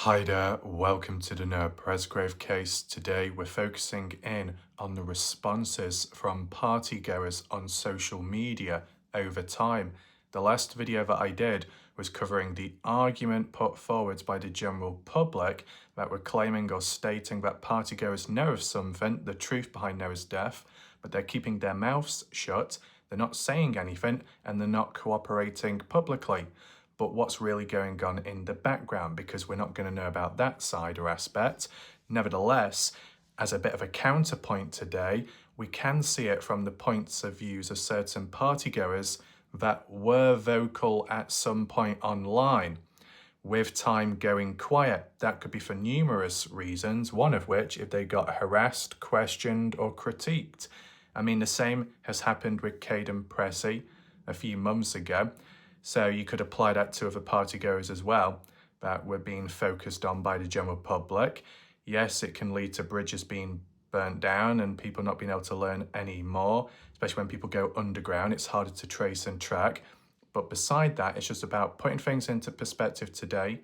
Hi there, welcome to the Noah Presgrove case. Today we're focusing in on the responses from partygoers on social media over time. The last video that I did was covering the argument put forward by the general public that were claiming or stating that partygoers know of something, the truth behind Noah's death, but they're keeping their mouths shut, they're not saying anything, and they're not cooperating publicly. But what's really going on in the background, because we're not going to know about that side or aspect. Nevertheless, as a bit of a counterpoint today, we can see it from the points of views of certain partygoers that were vocal at some point online, with time going quiet. That could be for numerous reasons, one of which if they got harassed, questioned or critiqued. I mean, the same has happened with Caden Pressey a few months ago. So you could apply that to other partygoers as well that were being focused on by the general public. Yes, it can lead to bridges being burnt down and people not being able to learn any more, especially when people go underground. It's harder to trace and track. But beside that, it's just about putting things into perspective today,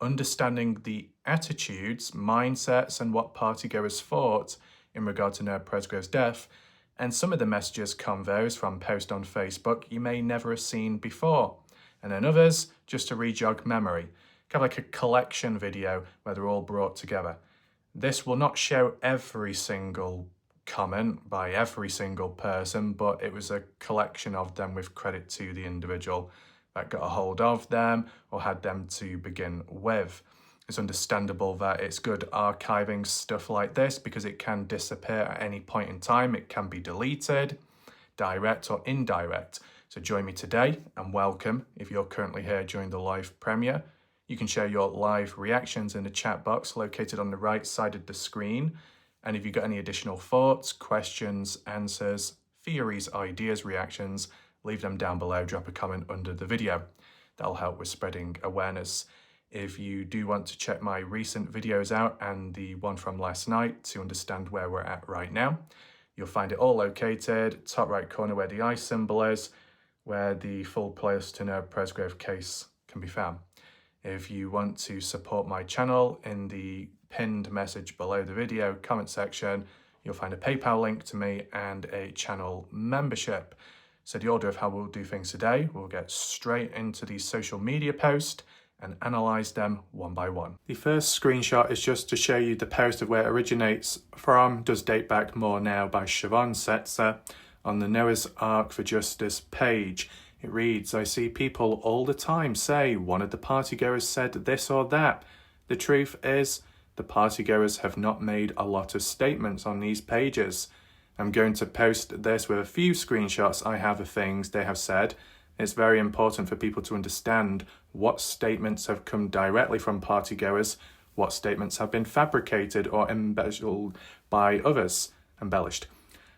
understanding the attitudes, mindsets, and what partygoers thought in regard to Noah Presgrove's death. And some of the messages, convos from posts on Facebook you may never have seen before. And then others, just to re-jog memory. Kind of like a collection video where they're all brought together. This will not show every single comment by every single person, but it was a collection of them with credit to the individual that got a hold of them or had them to begin with. It's understandable that it's good archiving stuff like this because it can disappear at any point in time. It can be deleted, direct or indirect. So join me today and welcome if you're currently here during the live premiere. You can share your live reactions in the chat box located on the right side of the screen. And if you've got any additional thoughts, questions, answers, theories, ideas, reactions, leave them down below, drop a comment under the video. That'll help with spreading awareness. If you do want to check my recent videos out and the one from last night to understand where we're at right now, you'll find it all located, top right corner where the eye symbol is, where the full playlist to Noah Presgrove case can be found. If you want to support my channel, in the pinned message below the video comment section, you'll find a PayPal link to me and a channel membership. So the order of how we'll do things today, we'll get straight into the social media post and analyse them one by one. The first screenshot is just to show you the post of where it originates from, does date back more now, by Siobhan Setzer on the Noah's Ark for Justice page. It reads, I see people all the time say one of the partygoers said this or that. The truth is, the partygoers have not made a lot of statements on these pages. I'm going to post this with a few screenshots I have of things they have said. It's very important for people to understand what statements have come directly from partygoers, what statements have been fabricated or embellished by others.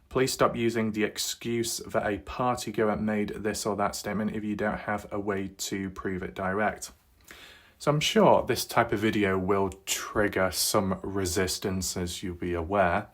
Please stop using the excuse that a partygoer made this or that statement if you don't have a way to prove it direct. So I'm sure this type of video will trigger some resistance, as you'll be aware.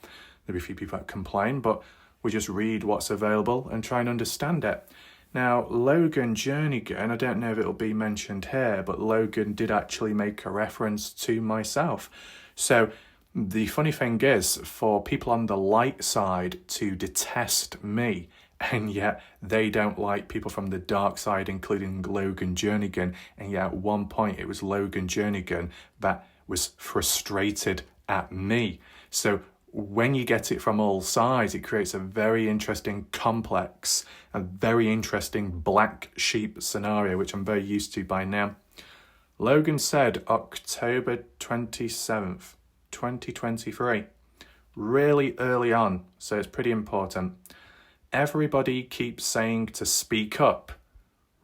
There'll be a few people that complain, but we just read what's available and try and understand it. Now, Logan Jernigan, I don't know if it'll be mentioned here, but Logan did actually make a reference to myself. So the funny thing is, for people on the light side to detest me, and yet they don't like people from the dark side, including Logan Jernigan, and yet at one point it was Logan Jernigan that was frustrated at me. So when you get it from all sides, it creates a very interesting, complex, and very interesting black sheep scenario, which I'm very used to by now. Logan said October 27th, 2023, really early on, so it's pretty important. Everybody keeps saying to speak up.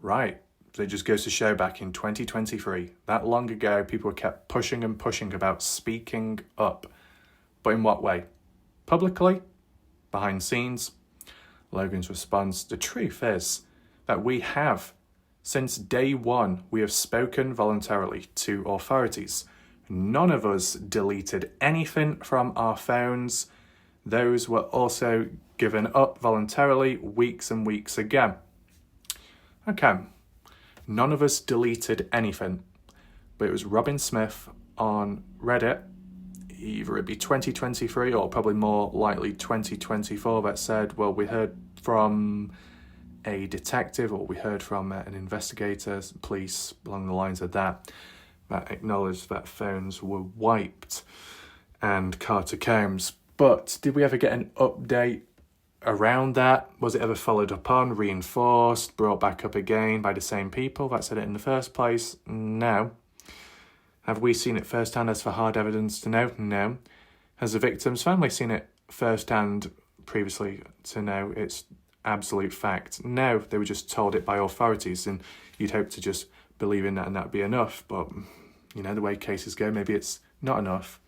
Right, so it just goes to show back in 2023, that long ago, people kept pushing and pushing about speaking up. But in what way? Publicly? Behind scenes? Logan's response, the truth is that we have, since day one, we have spoken voluntarily to authorities. None of us deleted anything from our phones. Those were also given up voluntarily weeks and weeks ago. Okay, none of us deleted anything. but it was Robin Smith on Reddit, either it be 2023 or probably more likely 2024, that said, well, we heard from a detective or we heard from an investigator, police, along the lines of that acknowledged that phones were wiped and Carter Combs. But did we ever get an update around that? Was it ever followed up on, reinforced, brought back up again by the same people that said it in the first place? No. Have we seen it firsthand as for hard evidence to know? No. Has the victim's family seen it firsthand previously to know it's absolute fact? No, they were just told it by authorities, and you'd hope to just believe in that and that'd be enough. But, the way cases go, maybe it's not enough.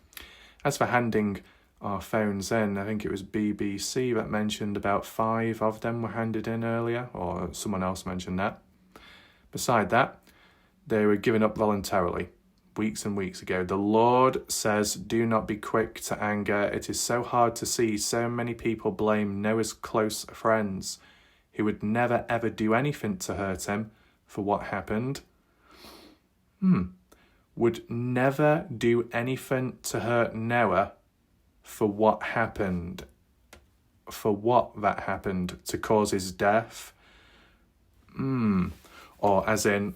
As for handing our phones in, I think it was BBC that mentioned about 5 of them were handed in earlier, or someone else mentioned that. Beside that, they were given up voluntarily weeks and weeks ago. The Lord says, do not be quick to anger. It is so hard to see so many people blame Noah's close friends who would never ever do anything to hurt him for what happened. Would never do anything to hurt Noah for what happened. For what that happened to cause his death. Or as in,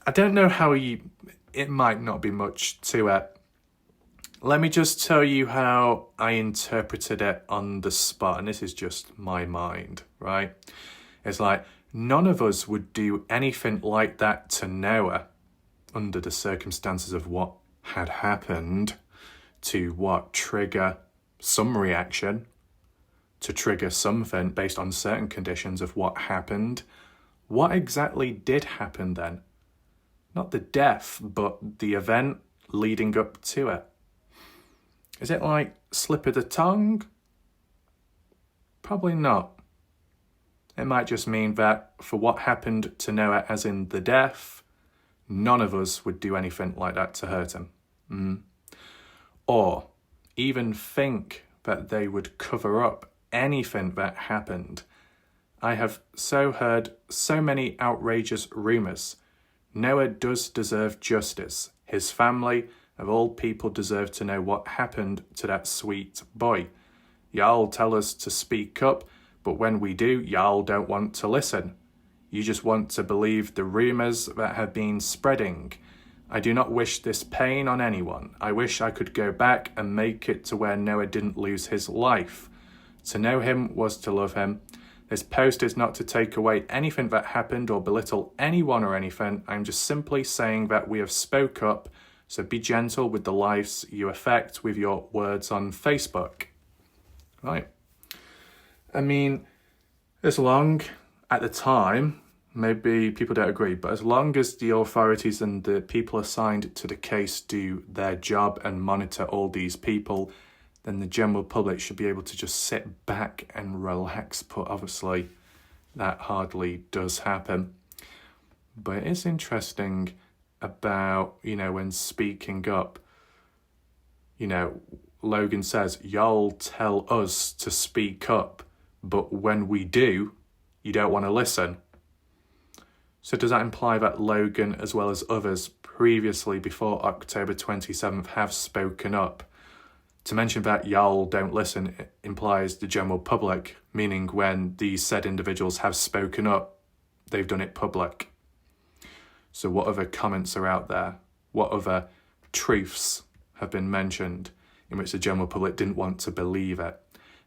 I don't know how it might not be much to it. Let me just tell you how I interpreted it on the spot, and this is just my mind, right? It's like, none of us would do anything like that to Noah under the circumstances of what had happened to trigger some reaction, to trigger something based on certain conditions of what happened. What exactly did happen then? Not the death, but the event leading up to it. Is it like slip of the tongue? Probably not. It might just mean that for what happened to Noah, as in the death, none of us would do anything like that to hurt him. Or even think that they would cover up anything that happened. I have heard so many outrageous rumours. Noah does deserve justice. His family, of all people, deserve to know what happened to that sweet boy. Y'all tell us to speak up, but when we do, y'all don't want to listen. You just want to believe the rumours that have been spreading. I do not wish this pain on anyone. I wish I could go back and make it to where Noah didn't lose his life. To know him was to love him. This post is not to take away anything that happened or belittle anyone or anything. I'm just simply saying that we have spoke up, so be gentle with the lives you affect with your words on Facebook. Right. I mean, as long, at the time, maybe people don't agree, but as long as the authorities and the people assigned to the case do their job and monitor all these people, then the general public should be able to just sit back and relax. But obviously, that hardly does happen. But it is interesting about, when speaking up, Logan says, y'all tell us to speak up, but when we do, you don't want to listen. So does that imply that Logan, as well as others previously before October 27th, have spoken up? To mention that y'all don't listen implies the general public, meaning when these said individuals have spoken up, they've done it public. So what other comments are out there? What other truths have been mentioned in which the general public didn't want to believe it?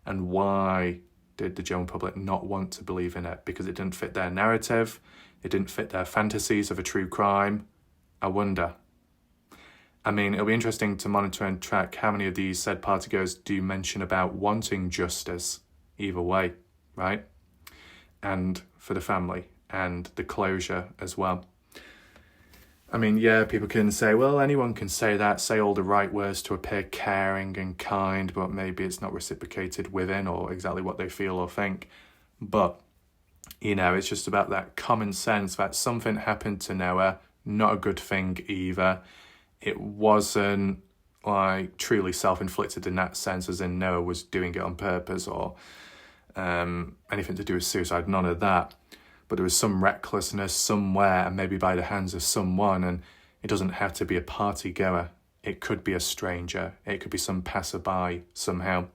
And why did the general public not want to believe in it? Because it didn't fit their narrative. It didn't fit their fantasies of a true crime. I wonder. I mean, it'll be interesting to monitor and track how many of these said partygoers do mention about wanting justice either way, right? And for the family and the closure as well. I mean, yeah, people can say, well, anyone can say that, say all the right words to appear caring and kind, but maybe it's not reciprocated within or exactly what they feel or think. But, it's just about that common sense that something happened to Noah, not a good thing either. It wasn't like truly self-inflicted in that sense, as in Noah was doing it on purpose or anything to do with suicide, none of that. But there was some recklessness somewhere, and maybe by the hands of someone, and it doesn't have to be a party goer. It could be a stranger. It could be some passerby somehow.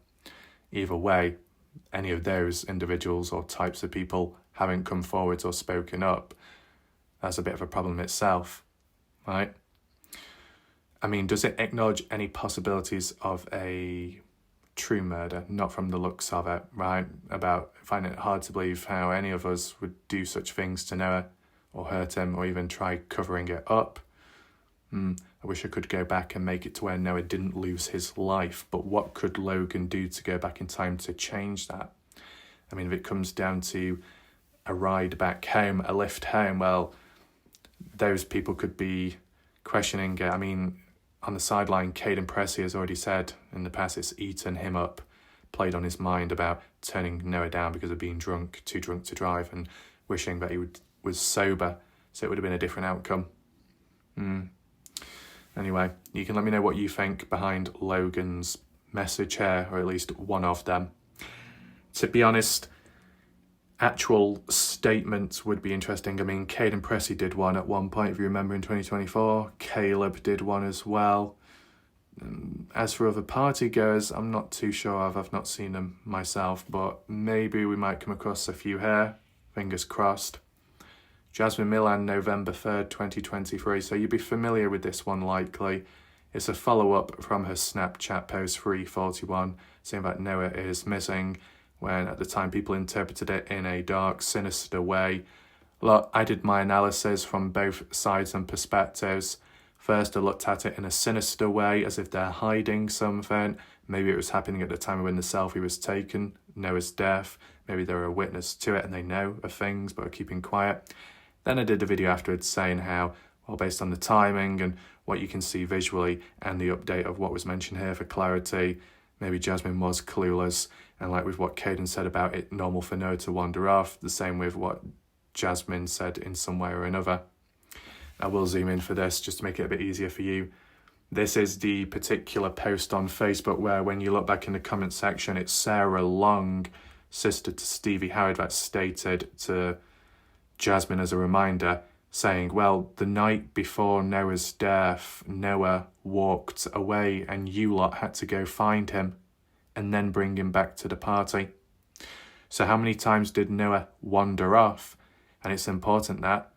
Either way, any of those individuals or types of people haven't come forward or spoken up. That's a bit of a problem itself, right? I mean, does it acknowledge any possibilities of a true murder? Not from the looks of it, right? About finding it hard to believe how any of us would do such things to Noah or hurt him or even try covering it up. I wish I could go back and make it to where Noah didn't lose his life, but what could Logan do to go back in time to change that? I mean, if it comes down to a ride back home, a lift home, well, those people could be questioning. I mean, on the sideline, Caden Pressey has already said in the past it's eaten him up, played on his mind about turning Noah down because of being drunk, too drunk to drive, and wishing that he was sober, so it would have been a different outcome. Anyway, you can let me know what you think behind Logan's message here, or at least one of them. To be honest, actual statements would be interesting. I mean, Caden Pressey did one at one point, if you remember, in 2024. Caleb did one as well. As for other partygoers, I'm not too sure of. I've not seen them myself, but maybe we might come across a few here. Fingers crossed. Jasmine Milan, November 3rd, 2023. So you'd be familiar with this one likely. It's a follow-up from her Snapchat post 341, saying that Noah is missing, when at the time people interpreted it in a dark, sinister way. Look, I did my analysis from both sides and perspectives. First, I looked at it in a sinister way, as if they're hiding something. Maybe it was happening at the time when the selfie was taken, Noah's death. Maybe they're a witness to it and they know of things but are keeping quiet. Then I did a video afterwards saying how, well, based on the timing and what you can see visually and the update of what was mentioned here for clarity, maybe Jasmine was clueless. And like with what Caden said about it, normal for Noah to wander off, the same with what Jasmine said in some way or another. I will zoom in for this just to make it a bit easier for you. This is the particular post on Facebook where when you look back in the comment section, it's Sarah Long, sister to Stevie Howard, that stated to Jasmine as a reminder, saying, well, the night before Noah's death, Noah walked away and you lot had to go find him and then bring him back to the party. So how many times did Noah wander off? And it's important that,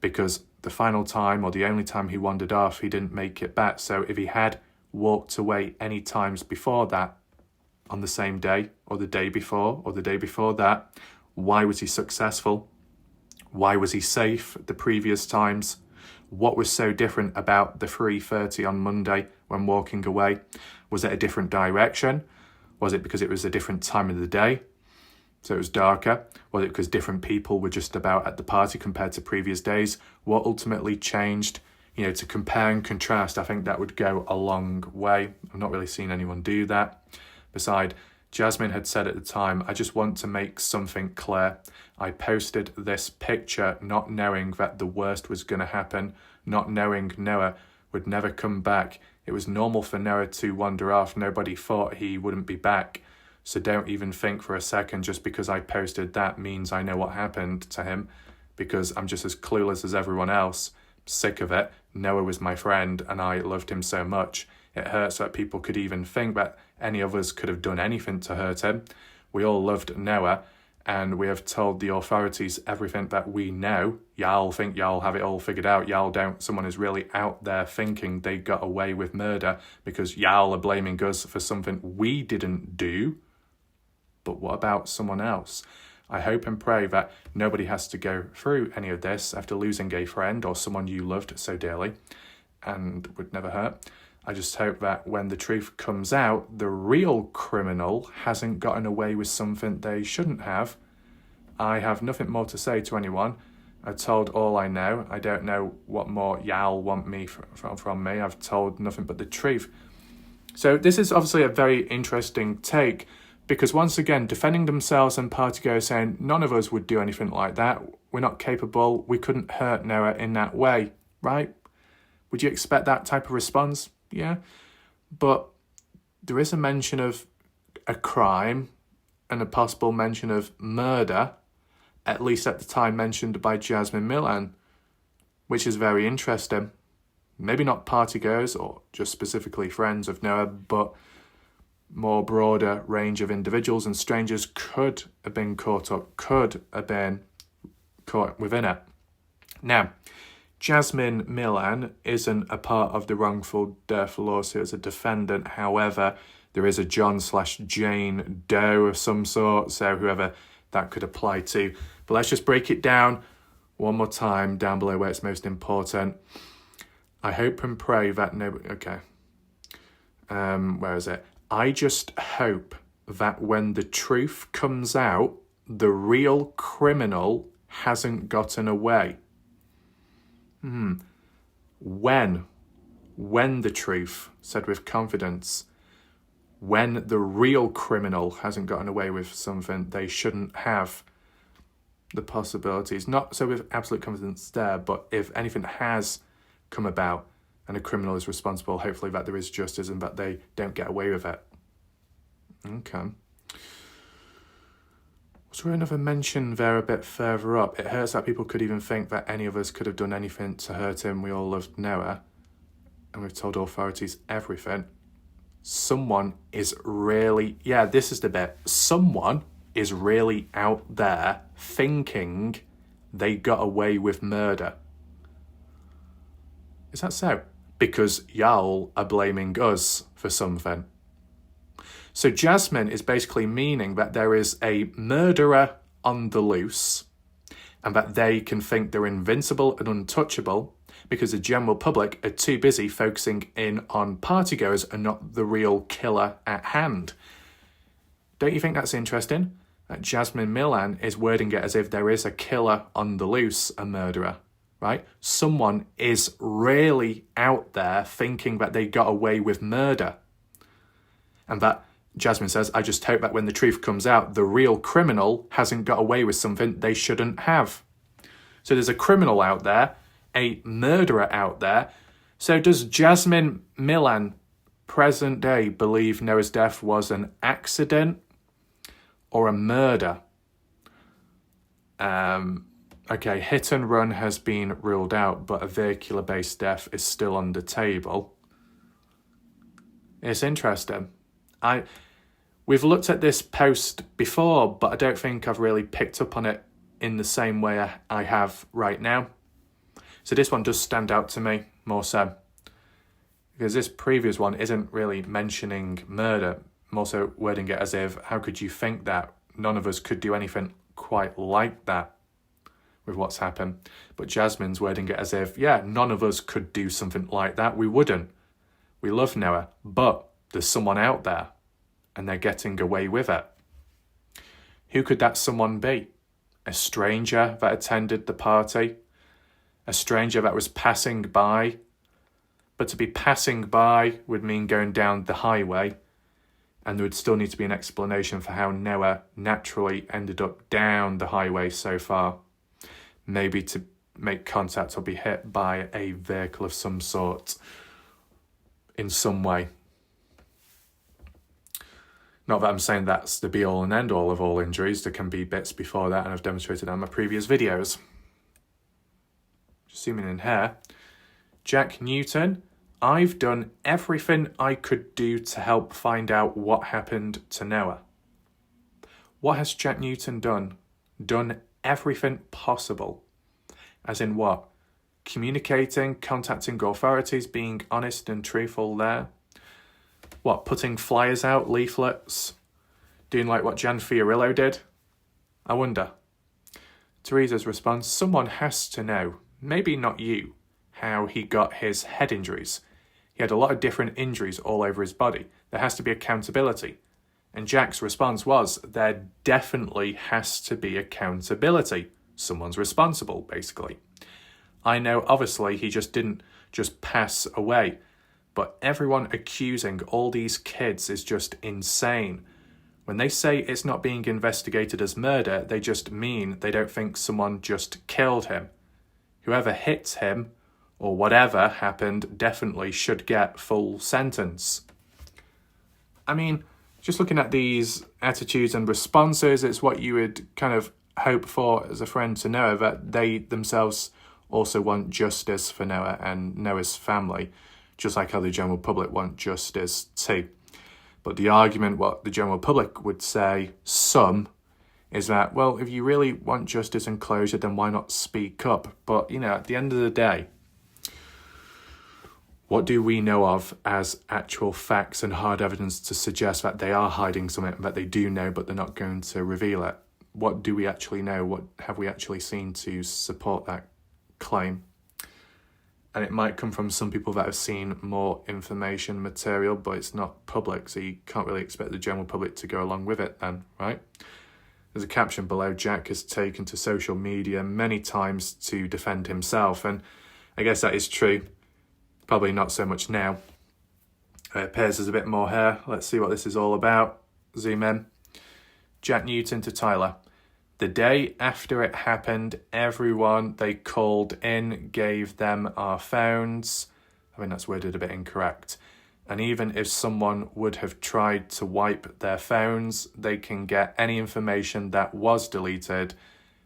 because the final time or the only time he wandered off, he didn't make it back. So if he had walked away any times before that, on the same day or the day before or the day before that, why was he successful? Why was he safe the previous times? What was so different about the 3:30 on Monday when walking away? Was it a different direction? Was it because it was a different time of the day, so it was darker? Was it because different people were just about at the party compared to previous days? What ultimately changed? You know, to compare and contrast, I think that would go a long way. I've not really seen anyone do that. Besides, Jasmine had said at the time, I just want to make something clear. I posted this picture not knowing that the worst was going to happen, not knowing Noah would never come back. It was normal for Noah to wander off. Nobody thought he wouldn't be back. So don't even think for a second just because I posted that means I know what happened to him, because I'm just as clueless as everyone else. Sick of it. Noah was my friend and I loved him so much. It hurts that people could even think that any of us could have done anything to hurt him. We all loved Noah and we have told the authorities everything that we know. Y'all think y'all have it all figured out. Y'all don't. Someone is really out there thinking they got away with murder because y'all are blaming us for something we didn't do. But what about someone else? I hope and pray that nobody has to go through any of this after losing a friend or someone you loved so dearly and would never hurt. I just hope that when the truth comes out, the real criminal hasn't gotten away with something they shouldn't have. I have nothing more to say to anyone. I've told all I know. I don't know what more y'all want me from me. I've told nothing but the truth. So this is obviously a very interesting take, because once again, defending themselves and partygoers saying none of us would do anything like that. We're not capable. We couldn't hurt Noah in that way, right? Would you expect that type of response? Yeah. But there is a mention of a crime and a possible mention of murder, at least at the time mentioned by Jasmine Milan, which is very interesting. maybe not partygoers or just specifically friends of Noah, but more broader range of individuals and strangers could have been caught up, could have been caught within it. Now, Jasmine Milan isn't a part of the wrongful death lawsuit as a defendant. However, there is a John/Jane Doe of some sort, so whoever that could apply to. But let's just break it down one more time down below where it's most important. I hope and pray that where is it? I just hope that when the truth comes out, the real criminal hasn't gotten away. When the truth, said with confidence, when the real criminal hasn't gotten away with something, they shouldn't have the possibilities. Not so with absolute confidence there, but if anything has come about and a criminal is responsible, hopefully that there is justice and that they don't get away with it. Okay. Was there another mention there a bit further up? It hurts that people could even think that any of us could have done anything to hurt him. We all loved Noah, and we've told authorities everything. Someone is really... Yeah, this is the bit. Someone is really out there thinking they got away with murder. Is that so? Because y'all are blaming us for something. So Jasmine is basically meaning that there is a murderer on the loose and that they can think they're invincible and untouchable because the general public are too busy focusing in on partygoers and not the real killer at hand. Don't you think that's interesting? That Jasmine Milan is wording it as if there is a killer on the loose, a murderer, right? Someone is really out there thinking that they got away with murder. And that Jasmine says, I just hope that when the truth comes out, the real criminal hasn't got away with something they shouldn't have. So there's a criminal out there, a murderer out there. So does Jasmine Milan, present day, believe Noah's death was an accident or a murder? Okay, hit and run has been ruled out, but a vehicular-based death is still on the table. It's interesting. We've looked at this post before, but I don't think I've really picked up on it in the same way I have right now. So this one does stand out to me more so, because this previous one isn't really mentioning murder, more so wording it as if, how could you think that? None of us could do anything quite like that with what's happened. But Jasmine's wording it as if, yeah, none of us could do something like that. We wouldn't. We love Noah, but there's someone out there and they're getting away with it. Who could that someone be? A stranger that attended the party? A stranger that was passing by? But to be passing by would mean going down the highway, and there would still need to be an explanation for how Noah naturally ended up down the highway so far. Maybe to make contact or be hit by a vehicle of some sort in some way. Not that I'm saying that's the be-all and end-all of all injuries. There can be bits before that, and I've demonstrated on my previous videos. Just zooming in here. Jack Newton. I've done everything I could do to help find out what happened to Noah. What has Jack Newton done? Done everything possible. As in what? Communicating, contacting authorities, being honest and truthful there. What, putting flyers out, leaflets, doing like what Jan Fiorillo did? I wonder. Teresa's response, someone has to know, maybe not you, how he got his head injuries. He had a lot of different injuries all over his body. There has to be accountability. And Jack's response was, there definitely has to be accountability. Someone's responsible, basically. I know, obviously, he just didn't just pass away. But everyone accusing all these kids is just insane. When they say it's not being investigated as murder, they just mean they don't think someone just killed him. Whoever hit him, or whatever happened, definitely should get full sentence. I mean, just looking at these attitudes and responses, it's what you would kind of hope for as a friend to know, that they themselves also want justice for Noah and Noah's family, just like how the general public want justice too. But the argument, what the general public would say, some, is that, well, if you really want justice and closure, then why not speak up? But, at the end of the day, what do we know of as actual facts and hard evidence to suggest that they are hiding something, that they do know, but they're not going to reveal it? What do we actually know? What have we actually seen to support that claim? And it might come from some people that have seen more information material, but it's not public, so you can't really expect the general public to go along with it then, right? There's a caption below, Jack has taken to social media many times to defend himself, and I guess that is true. Probably not so much now. It appears there's a bit more here. Let's see what this is all about. Zoom in. Jack Newton to Tyler. The day after it happened, everyone they called in gave them our phones. I mean, that's worded a bit incorrect. And even if someone would have tried to wipe their phones, they can get any information that was deleted.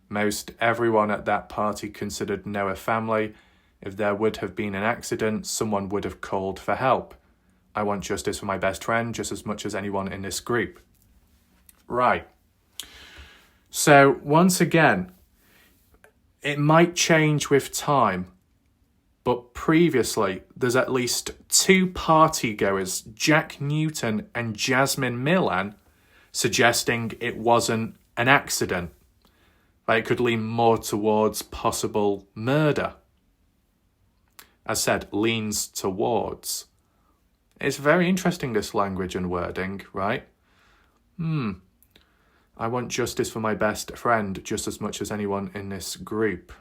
Most everyone at that party considered Noah family. If there would have been an accident, someone would have called for help. I want justice for my best friend just as much as anyone in this group. Right. So, once again, it might change with time, but previously, there's at least two partygoers, Jack Newton and Jasmine Milan, suggesting it wasn't an accident, that it could lean more towards possible murder. As said, leans towards. It's very interesting, this language and wording, right? I want justice for my best friend just as much as anyone in this group.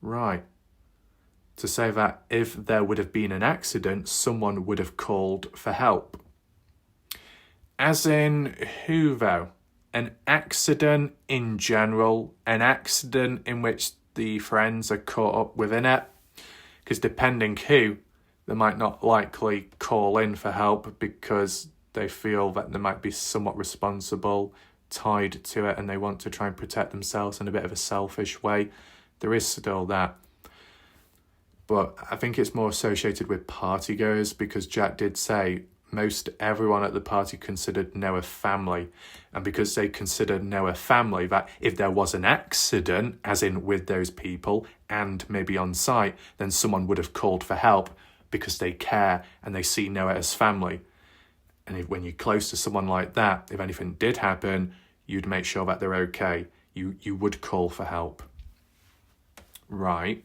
Right. To say that if there would have been an accident, someone would have called for help. As in who, though? An accident in general? An accident in which the friends are caught up within it? Because depending who, they might not likely call in for help because they feel that they might be somewhat responsible, tied to it, and they want to try and protect themselves in a bit of a selfish way. There is still that. But I think it's more associated with partygoers because Jack did say most everyone at the party considered Noah family. And because they considered Noah family, that if there was an accident, as in with those people and maybe on site, then someone would have called for help because they care and they see Noah as family. And when you're close to someone like that, if anything did happen, you'd make sure that they're okay. You would call for help. Right.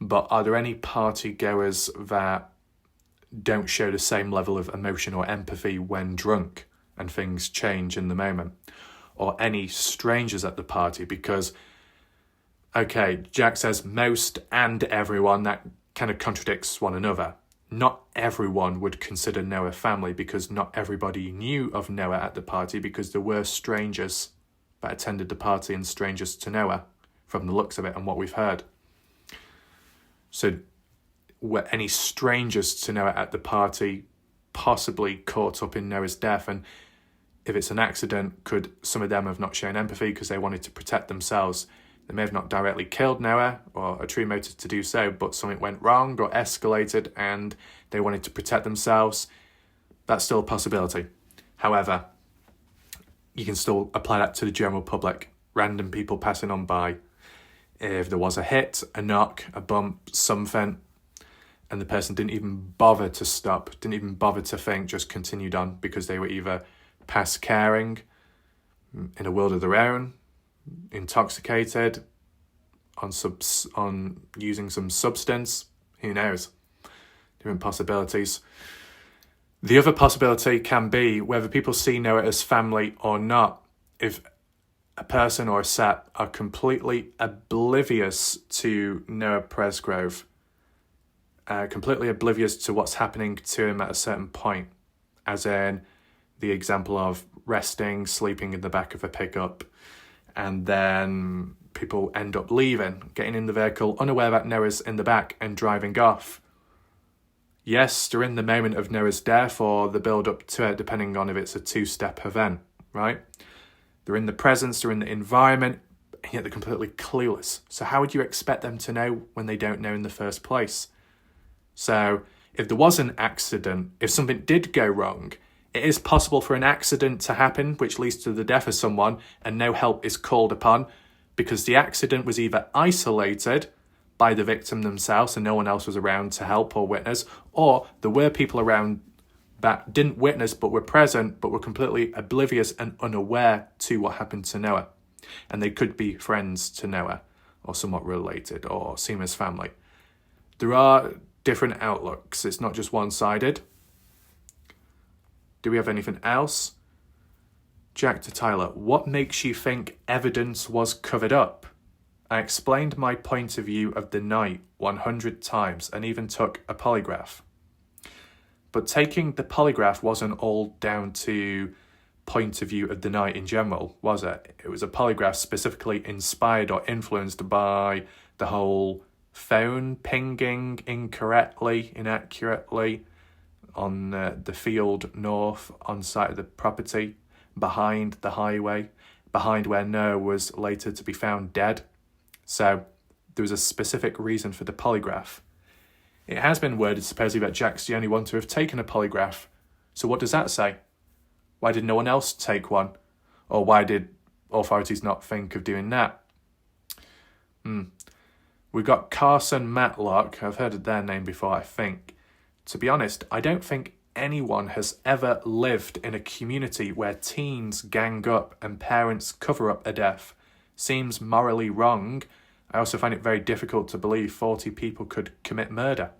But are there any partygoers that don't show the same level of emotion or empathy when drunk and things change in the moment? Or any strangers at the party? Because, okay, Jack says most and everyone, that kind of contradicts one another. Not everyone would consider Noah family because not everybody knew of Noah at the party because there were strangers that attended the party and strangers to Noah from the looks of it and what we've heard. So were any strangers to Noah at the party possibly caught up in Noah's death? And if it's an accident, could some of them have not shown empathy because they wanted to protect themselves? They may have not directly killed Noah or a true motive to do so, but something went wrong or escalated and they wanted to protect themselves. That's still a possibility. However, you can still apply that to the general public, random people passing on by. If there was a hit, a knock, a bump, something, and the person didn't even bother to stop, didn't even bother to think, just continued on because they were either past caring, in a world of their own, intoxicated, on using some substance, who knows? Different possibilities. The other possibility can be whether people see Noah as family or not. If a person or a set are completely oblivious to Noah Presgrove, completely oblivious to what's happening to him at a certain point, as in the example of resting, sleeping in the back of a pickup, and then people end up leaving, getting in the vehicle, unaware that Noah's in the back and driving off. Yes, they're in the moment of Noah's death or the build-up to it, depending on if it's a two-step event, right? They're in the presence, they're in the environment, and yet they're completely clueless. So how would you expect them to know when they don't know in the first place? So if there was an accident, if something did go wrong, it is possible for an accident to happen which leads to the death of someone and no help is called upon because the accident was either isolated by the victim themselves and no one else was around to help or witness, or there were people around that didn't witness but were present but were completely oblivious and unaware to what happened to Noah. And they could be friends to Noah or somewhat related or seen as family. There are different outlooks. It's not just one-sided. Do we have anything else? Jack to Tyler, what makes you think evidence was covered up? I explained my point of view of the night 100 times and even took a polygraph. But taking the polygraph wasn't all down to point of view of the night in general, was it? It was a polygraph specifically inspired or influenced by the whole phone pinging inaccurately on the field north on site of the property, behind the highway, behind where Noah was later to be found dead. So there was a specific reason for the polygraph. It has been worded supposedly that Jack's the only one to have taken a polygraph. So what does that say? Why did no one else take one? Or why did authorities not think of doing that? We've got Carson Matlock. I've heard of their name before, I think. To be honest, I don't think anyone has ever lived in a community where teens gang up and parents cover up a death. Seems morally wrong. I also find it very difficult to believe 40 people could commit murder.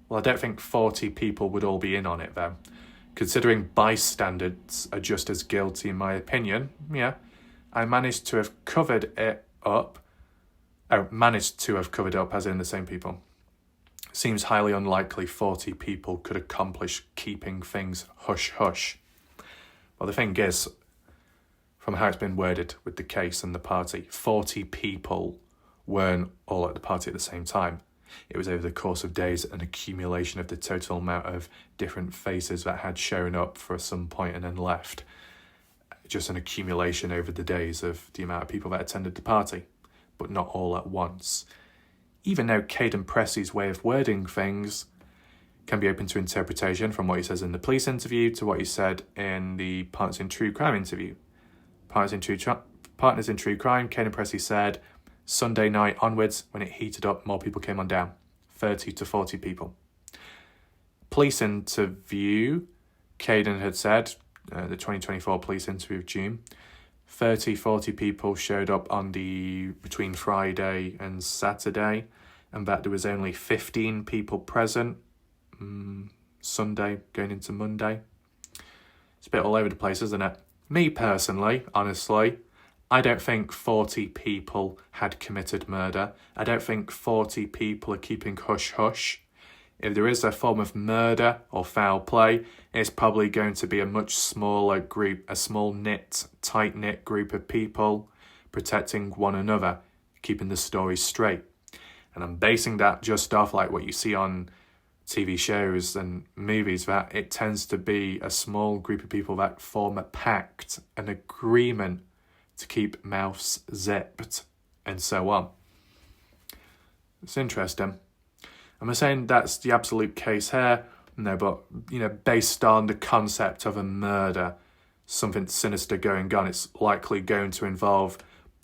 Well, I don't think 40 people would all be in on it, though. Considering bystanders are just as guilty, in my opinion, yeah, I managed to have covered it up. Managed to have covered up, as in the same people. Seems highly unlikely 40 people could accomplish keeping things hush-hush. Well, the thing is, from how it's been worded with the case and the party, 40 people weren't all at the party at the same time. It was over the course of days an accumulation of the total amount of different faces that had shown up for some point and then left. Just an accumulation over the days of the amount of people that attended the party, but not all at once. Even though Caden Pressey's way of wording things can be open to interpretation from what he says in the police interview to what he said in the Partners in True Crime interview. Partners in True Crime, Caden Pressey said, Sunday night onwards, when it heated up, more people came on down. 30 to 40 people. Police interview, Caden had said, the 2024 police interview of June, 30, 40 people showed up on between Friday and Saturday, and that there was only 15 people present Sunday going into Monday. It's a bit all over the place, isn't it? Me personally, honestly, I don't think 40 people had committed murder. I don't think 40 people are keeping hush-hush. If there is a form of murder or foul play, it's probably going to be a much smaller group, a small-knit, tight-knit group of people protecting one another, keeping the story straight. And I'm basing that just off like what you see on TV shows and movies, that it tends to be a small group of people that form a pact, an agreement to keep mouths zipped, and so on. It's interesting. Am I saying that's the absolute case here? No, but, based on the concept of a murder, something sinister going on, it's likely going to involve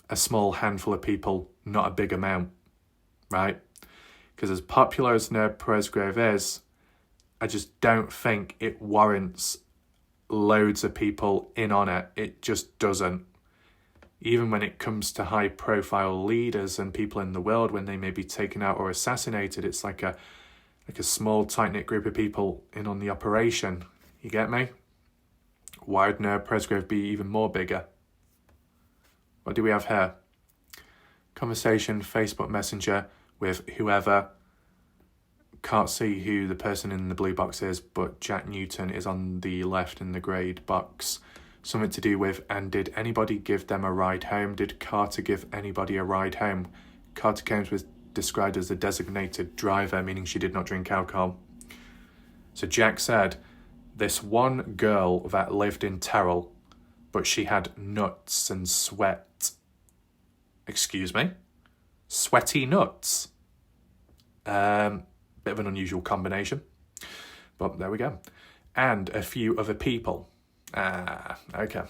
a small handful of people, not a big amount, right? Because as popular as Noah Presgrove is, I just don't think it warrants loads of people in on it. It just doesn't. Even when it comes to high-profile leaders and people in the world, when they may be taken out or assassinated, it's like a small, tight-knit group of people in on the operation. You get me? Why would Noah Presgrove be even more bigger? What do we have here? Conversation, Facebook Messenger with whoever. Can't see who the person in the blue box is, but Jack Newton is on the left in the greyed box. Something to do with, and did anybody give them a ride home? Did Carter give anybody a ride home? Carter Combs was described as a designated driver, meaning she did not drink alcohol. So Jack said, this one girl that lived in Terrell, but she had nuts and sweat. excuse me, sweaty nuts. Bit of an unusual combination, but there we go. And a few other people. Okay.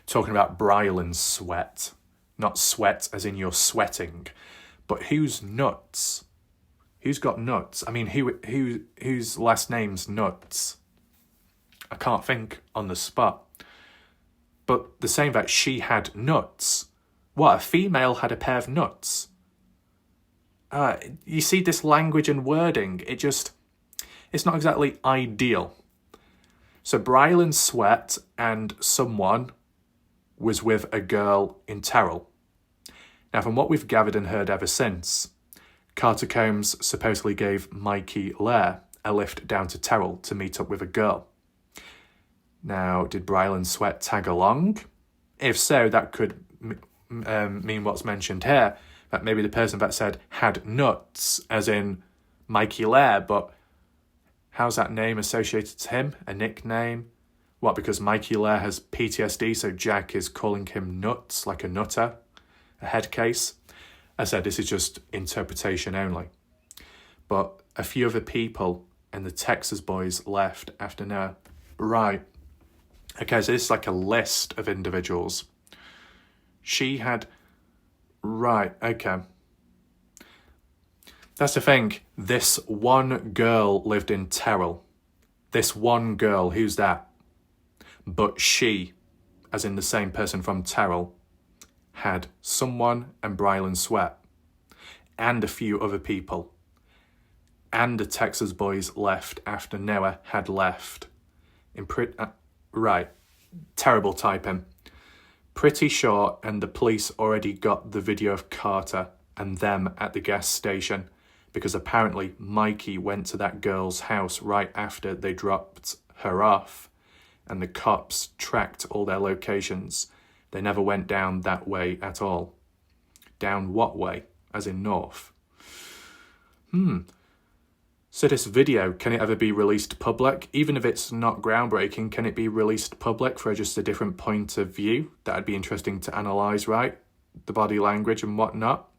Talking about Brylan's sweat. Not sweat as in you're sweating, but whose nuts? Who's got nuts? I mean, whose last name's Nuts? I can't think on the spot. But they're saying that she had nuts. What, a female had a pair of nuts? You see this language and wording, it's not exactly ideal. So Brylan sweat and someone was with a girl in Terrell. Now, from what we've gathered and heard ever since, Carter Combs supposedly gave Mikey Lair a lift down to Terrell to meet up with a girl. Now, did Brylan Sweat tag along? If so, that could mean what's mentioned here, that maybe the person that said had nuts, as in Mikey Lair, but how's that name associated to him? A nickname? What, because Mikey Lair has PTSD, so Jack is calling him Nuts, like a nutter? A head case? I said this is just interpretation only. But a few other people and the Texas boys left after Noah. Right. Okay, so this is like a list of individuals. She had... Right, okay. That's the thing. This one girl lived in Terrell. This one girl, who's that? But she, as in the same person from Terrell, had someone and Brylan Sweat, and a few other people. And the Texas boys left after Noah had left. Right, terrible typing. Pretty sure, and the police already got the video of Carter and them at the gas station, because apparently Mikey went to that girl's house right after they dropped her off, and the cops tracked all their locations. They never went down that way at all. Down what way? As in north. So this video, can it ever be released public? Even if it's not groundbreaking, can it be released public for just a different point of view? That'd be interesting to analyse, right? The body language and whatnot.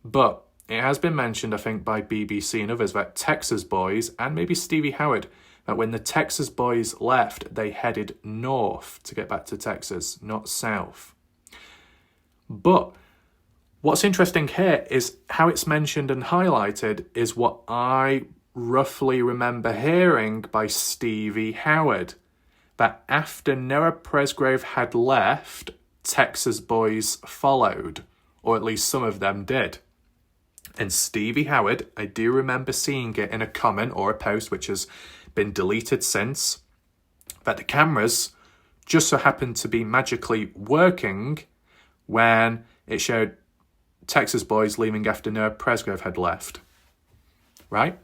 But it has been mentioned, I think, by BBC and others that Texas boys, and maybe Stevie Howard, that when the Texas boys left, they headed north to get back to Texas, not south. But what's interesting here is how it's mentioned and highlighted is what I roughly remember hearing by Stevie Howard, that after Noah Presgrove had left, Texas boys followed, or at least some of them did. And Stevie Howard, I do remember seeing it in a comment or a post which has been deleted since, that the cameras just so happened to be magically working when it showed Texas boys leaving after Noah Presgrove had left. Right?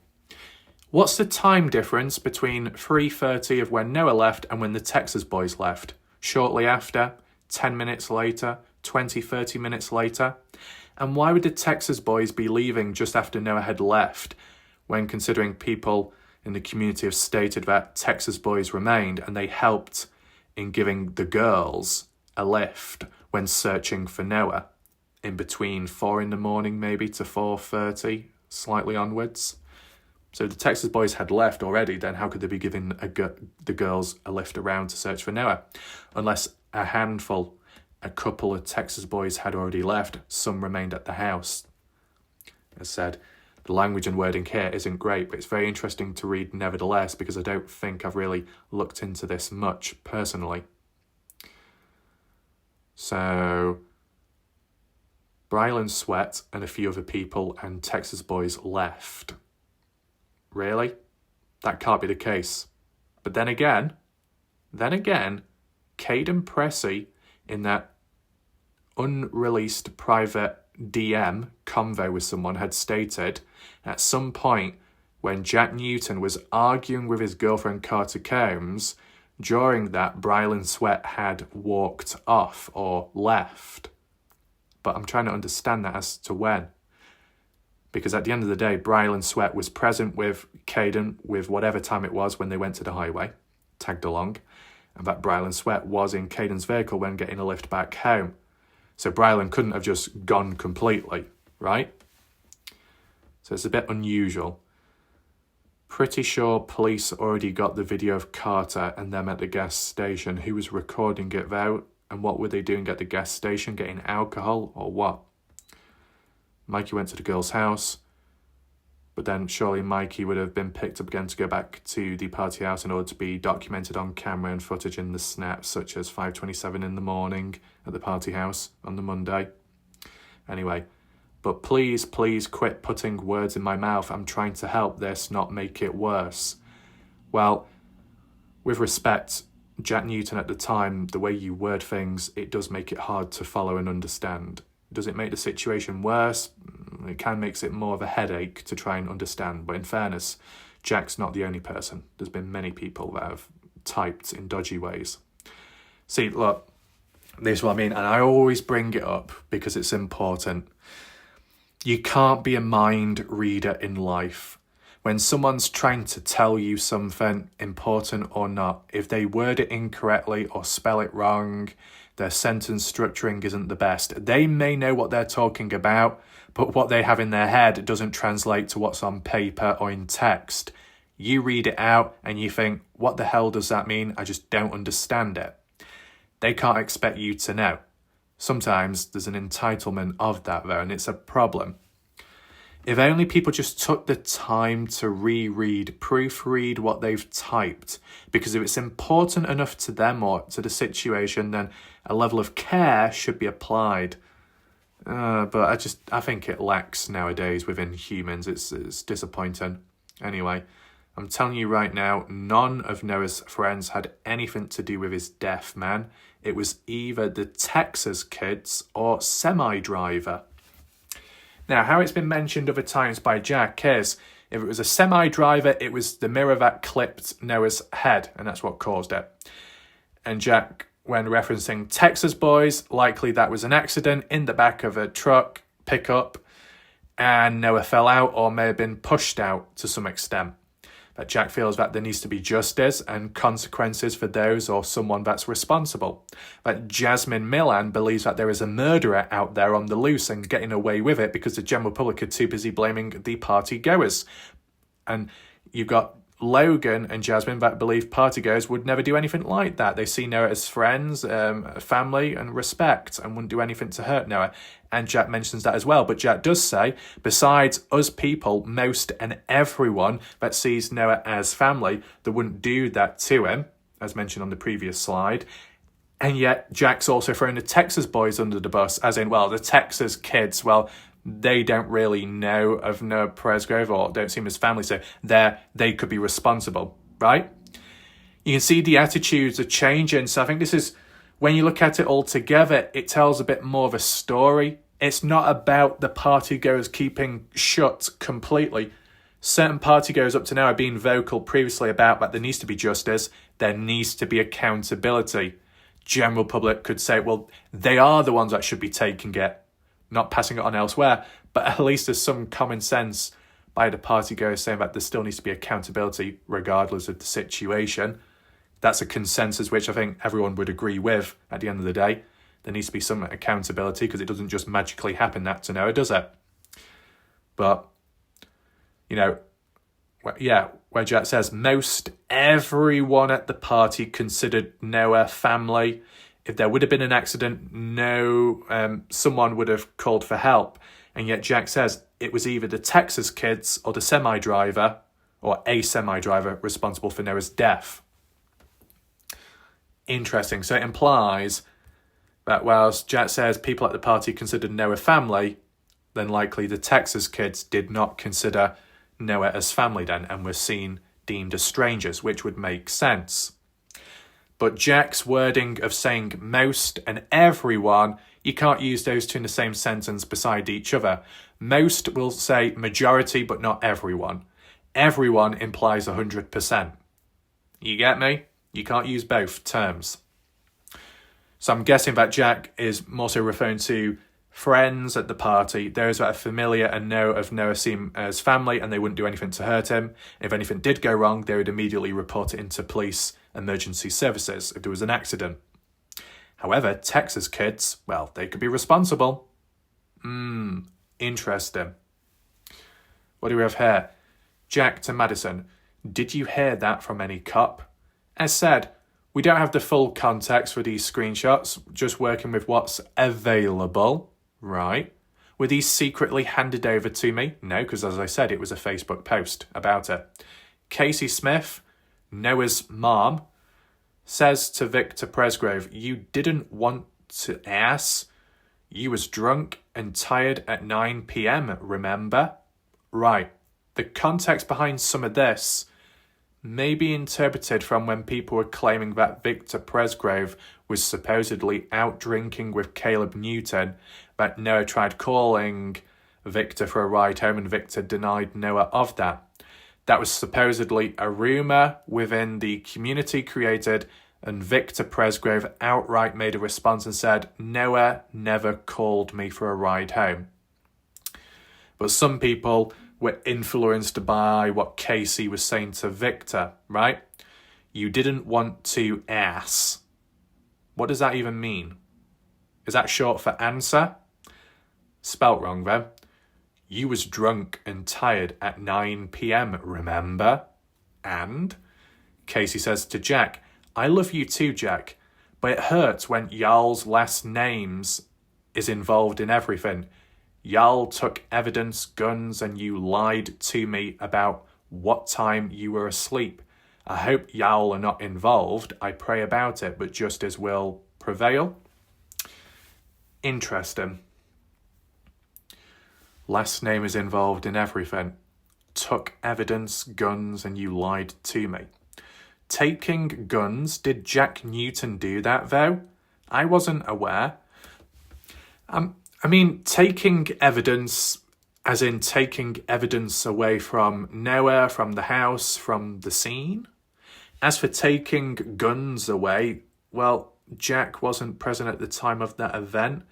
What's the time difference between 3:30 of when Noah left and when the Texas boys left? Shortly after? 10 minutes later? 20, 30 minutes later? And why would the Texas boys be leaving just after Noah had left, when considering people in the community have stated that Texas boys remained and they helped in giving the girls a lift when searching for Noah in between 4 in the morning maybe to 4:30, slightly onwards? So the Texas boys had left already, then how could they be giving the girls a lift around to search for Noah? Unless a couple of Texas boys had already left, some remained at the house. As said, the language and wording here isn't great, but it's very interesting to read nevertheless, because I don't think I've really looked into this much personally. So Brylan Sweat and a few other people and Texas boys left. Really? That can't be the case. But then again, Caden Pressey, in that unreleased private DM convo with someone, had stated at some point when Jack Newton was arguing with his girlfriend Carter Combs, during that Brylan Sweat had walked off or left. But I'm trying to understand that as to when. Because at the end of the day, Brylan Sweat was present with Caden with whatever time it was when they went to the highway, tagged along, and that Brylan Sweat was in Caden's vehicle when getting a lift back home. So Brylan couldn't have just gone completely, right? So it's a bit unusual. Pretty sure police already got the video of Carter and them at the gas station. Who was recording it though? And what were they doing at the gas station? Getting alcohol or what? Mikey went to the girl's house. But then surely Mikey would have been picked up again to go back to the party house in order to be documented on camera and footage in the snaps, such as 5:27 in the morning at the party house on the Monday. Anyway, but please quit putting words in my mouth. I'm trying to help this, not make it worse. Well, with respect, Jack Newton at the time, the way you word things, it does make it hard to follow and understand. Does it make the situation worse? It kind of makes it more of a headache to try and understand. But in fairness, Jack's not the only person. There's been many people that have typed in dodgy ways. See, look, this is what I mean. And I always bring it up because it's important. You can't be a mind reader in life. When someone's trying to tell you something, important or not, if they word it incorrectly or spell it wrong, their sentence structuring isn't the best. They may know what they're talking about, but what they have in their head doesn't translate to what's on paper or in text. You read it out and you think, what the hell does that mean? I just don't understand it. They can't expect you to know. Sometimes there's an entitlement of that though, and it's a problem. If only people just took the time to reread, proofread what they've typed, because if it's important enough to them or to the situation, then a level of care should be applied. But I think it lacks nowadays within humans. It's disappointing. Anyway, I'm telling you right now, none of Noah's friends had anything to do with his death, man. It was either the Texas kids or semi-driver. Now, how it's been mentioned other times by Jack is, if it was a semi-driver, it was the mirror that clipped Noah's head, and that's what caused it. And Jack, when referencing Texas boys, likely that was an accident in the back of a truck, pickup, and Noah fell out or may have been pushed out to some extent. But Jack feels that there needs to be justice and consequences for those or someone that's responsible. That Jasmine Milan believes that there is a murderer out there on the loose and getting away with it because the general public are too busy blaming the party goers. And you've got Logan and Jasmine that believe party goers would never do anything like that. They see Noah as friends, family and respect, and wouldn't do anything to hurt Noah. And Jack mentions that as well. But Jack does say, besides us people, most and everyone that sees Noah as family, they wouldn't do that to him, as mentioned on the previous slide. And yet Jack's also throwing the Texas boys under the bus, as in, well, the Texas kids, well, they don't really know of Noah Presgrove or don't see him as family, so they could be responsible, right? You can see the attitudes are changing. So I think this is, when you look at it all together, it tells a bit more of a story. It's not about the partygoers keeping shut completely. Certain partygoers up to now have been vocal previously about that there needs to be justice, there needs to be accountability. General public could say, well, they are the ones that should be taking it, not passing it on elsewhere. But at least there's some common sense by the partygoers saying that there still needs to be accountability regardless of the situation. That's a consensus which I think everyone would agree with at the end of the day. There needs to be some accountability because it doesn't just magically happen that to Noah, does it? But, you know, where Jack says, most everyone at the party considered Noah family. If there would have been an accident, someone would have called for help. And yet Jack says it was either the Texas kids or the semi-driver or a semi-driver responsible for Noah's death. Interesting. So it implies that whilst Jack says people at the party considered Noah family, then likely the Texas kids did not consider Noah as family then and were deemed as strangers, which would make sense. But Jack's wording of saying most and everyone, you can't use those two in the same sentence beside each other. Most will say majority, but not everyone. Everyone implies 100%. You get me? You can't use both terms. So I'm guessing that Jack is more so referring to friends at the party, those that are familiar and know of Noah seem as family and they wouldn't do anything to hurt him. If anything did go wrong, they would immediately report it into police emergency services if there was an accident. However, Texas kids, well, they could be responsible. Interesting. What do we have here? Jack to Madison. Did you hear that from any cop? As said, we don't have the full context for these screenshots, just working with what's available. Right. Were these secretly handed over to me? No, because as I said, it was a Facebook post about it. Casey Smith, Noah's mom, says to Victor Presgrove, you didn't want to ass. You was drunk and tired at 9 p.m, remember? Right. The context behind some of this may be interpreted from when people were claiming that Victor Presgrove was supposedly out drinking with Caleb Newton, that Noah tried calling Victor for a ride home and Victor denied Noah of that. That was supposedly a rumour within the community created, and Victor Presgrove outright made a response and said, Noah never called me for a ride home. But some people were influenced by what Casey was saying to Victor, right? You didn't want to ass. What does that even mean? Is that short for answer? Spelt wrong though. You was drunk and tired at 9 p.m, remember? And Casey says to Jack, I love you too, Jack, but it hurts when y'all's last names is involved in everything. Y'all took evidence, guns, and you lied to me about what time you were asleep. I hope y'all are not involved. I pray about it, but justice will prevail. Interesting. Last name is involved in everything. Took evidence, guns, and you lied to me. Taking guns, did Jack Newton do that though? I wasn't aware. I mean, taking evidence, as in taking evidence away from Noah, from the house, from the scene. As for taking guns away, well, Jack wasn't present at the time of that event.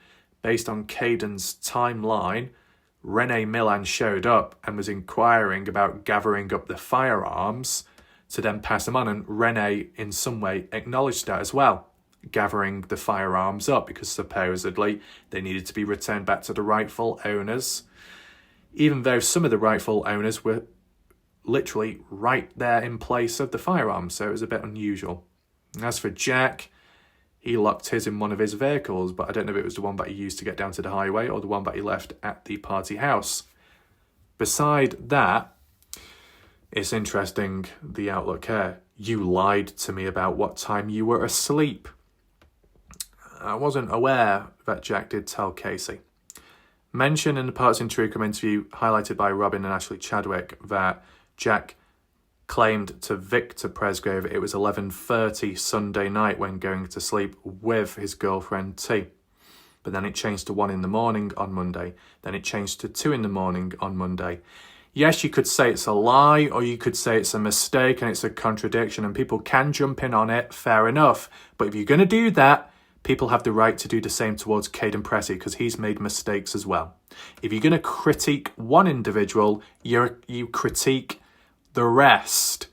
Based on Caden's timeline, Renee Milan showed up and was inquiring about gathering up the firearms to then pass them on, and Renee in some way acknowledged that as well, gathering the firearms up because supposedly they needed to be returned back to the rightful owners, even though some of the rightful owners were literally right there in place of the firearms, so it was a bit unusual. As for Jack, he locked his in one of his vehicles, but I don't know if it was the one that he used to get down to the highway or the one that he left at the party house. Beside that, it's interesting, the outlook here. You lied to me about what time you were asleep. I wasn't aware that Jack did tell Casey. Mention in the Parts in Truecom interview highlighted by Robin and Ashley Chadwick that Jack claimed to Victor Presgrove it was 11:30 Sunday night when going to sleep with his girlfriend T. But then it changed to 1 a.m. on Monday. Then it changed to 2 a.m. on Monday. Yes, you could say it's a lie, or you could say it's a mistake and it's a contradiction, and people can jump in on it, fair enough. But if you're going to do that, people have the right to do the same towards Caden Pressey, because he's made mistakes as well. If you're going to critique one individual, you critique the rest.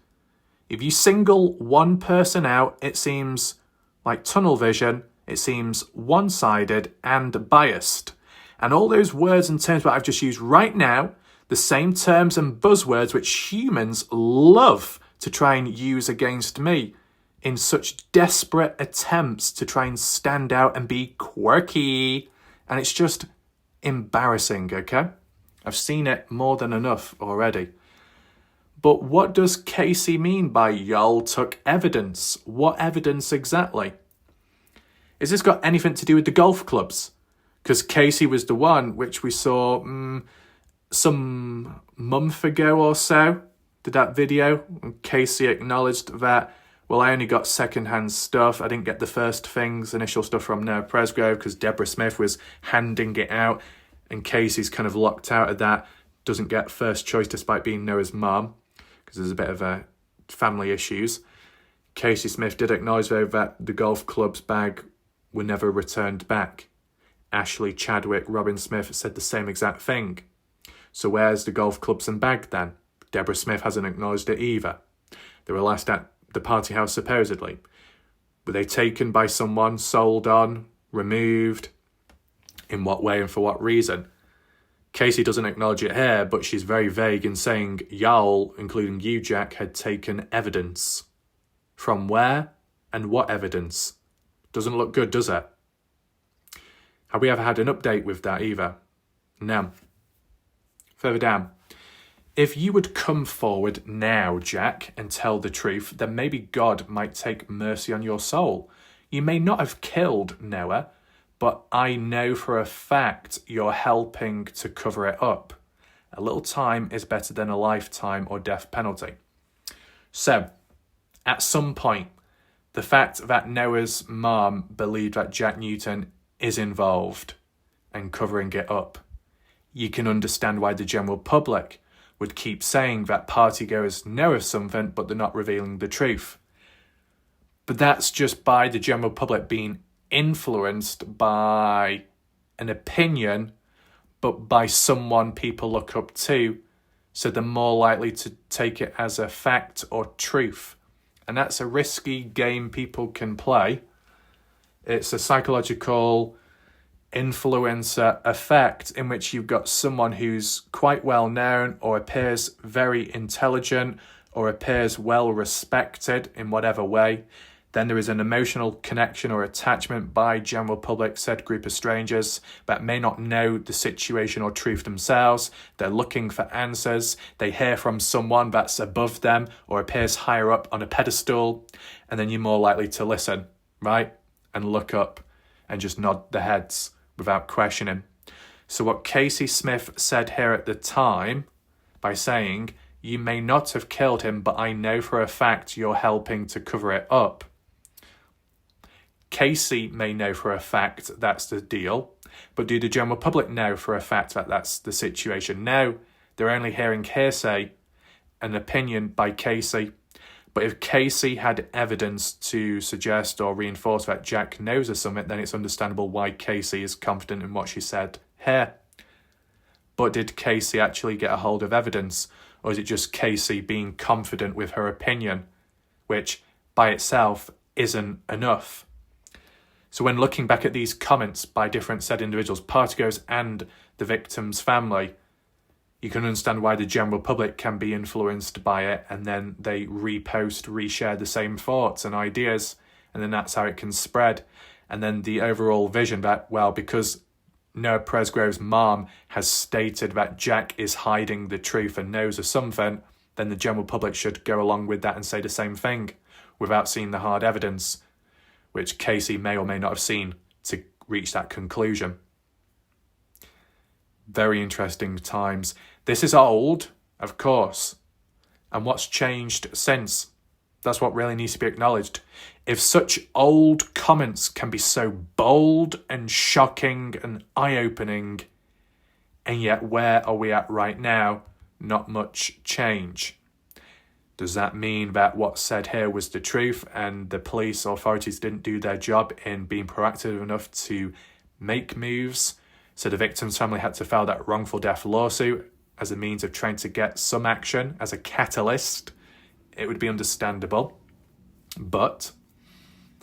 If you single one person out, it seems like tunnel vision, it seems one-sided and biased. And all those words and terms that I've just used right now, the same terms and buzzwords which humans love to try and use against me in such desperate attempts to try and stand out and be quirky. And it's just embarrassing, okay? I've seen it more than enough already. But what does Casey mean by y'all took evidence? What evidence exactly? Is this got anything to do with the golf clubs? Because Casey was the one which we saw some month ago or so, did that video. And Casey acknowledged that, well, I only got secondhand stuff. I didn't get the first things, initial stuff from Noah Presgrove because Deborah Smith was handing it out. And Casey's kind of locked out of that. Doesn't get first choice despite being Noah's mum because there's a bit of family issues. Casey Smith did acknowledge, though, that the golf club's bag were never returned back. Ashley Chadwick, Robin Smith said the same exact thing. So where's the golf clubs and bag then? Deborah Smith hasn't acknowledged it either. They were last at the party house supposedly. Were they taken by someone, sold on, removed? In what way and for what reason? Casey doesn't acknowledge it here, but she's very vague in saying y'all, including you, Jack, had taken evidence. From where and what evidence? Doesn't look good, does it? Have we ever had an update with that either? No. Further down. If you would come forward now, Jack, and tell the truth, then maybe God might take mercy on your soul. You may not have killed Noah, but I know for a fact you're helping to cover it up. A little time is better than a lifetime or death penalty. So, at some point, the fact that Noah's mom believed that Jack Newton is involved and covering it up, you can understand why the general public would keep saying that partygoers know of something, but they're not revealing the truth. But that's just by the general public being influenced by an opinion, but by someone people look up to, so they're more likely to take it as a fact or truth. And that's a risky game people can play. It's a psychological influencer effect in which you've got someone who's quite well known or appears very intelligent or appears well respected in whatever way. Then there is an emotional connection or attachment by general public, said group of strangers that may not know the situation or truth themselves. They're looking for answers. They hear from someone that's above them or appears higher up on a pedestal. And then you're more likely to listen, right? And look up and just nod their heads without questioning. So what Casey Smith said here at the time by saying, you may not have killed him, but I know for a fact you're helping to cover it up. Casey may know for a fact that's the deal, but do the general public know for a fact that that's the situation? No, they're only hearing hearsay, an opinion by Casey. But if Casey had evidence to suggest or reinforce that Jack knows of something, then it's understandable why Casey is confident in what she said here. But did Casey actually get a hold of evidence? Or is it just Casey being confident with her opinion, which by itself isn't enough? So when looking back at these comments by different said individuals, partygoers and the victim's family, you can understand why the general public can be influenced by it, and then they repost, reshare the same thoughts and ideas, and then that's how it can spread. And then the overall vision that, well, because Noah Presgrove's mom has stated that Jack is hiding the truth and knows of something, then the general public should go along with that and say the same thing without seeing the hard evidence, which Casey may or may not have seen to reach that conclusion. Very interesting times. This is old, of course. And what's changed since? That's what really needs to be acknowledged. If such old comments can be so bold and shocking and eye-opening, and yet where are we at right now? Not much change. Does that mean that what's said here was the truth and the police authorities didn't do their job in being proactive enough to make moves? So the victim's family had to file that wrongful death lawsuit as a means of trying to get some action as a catalyst. It would be understandable. But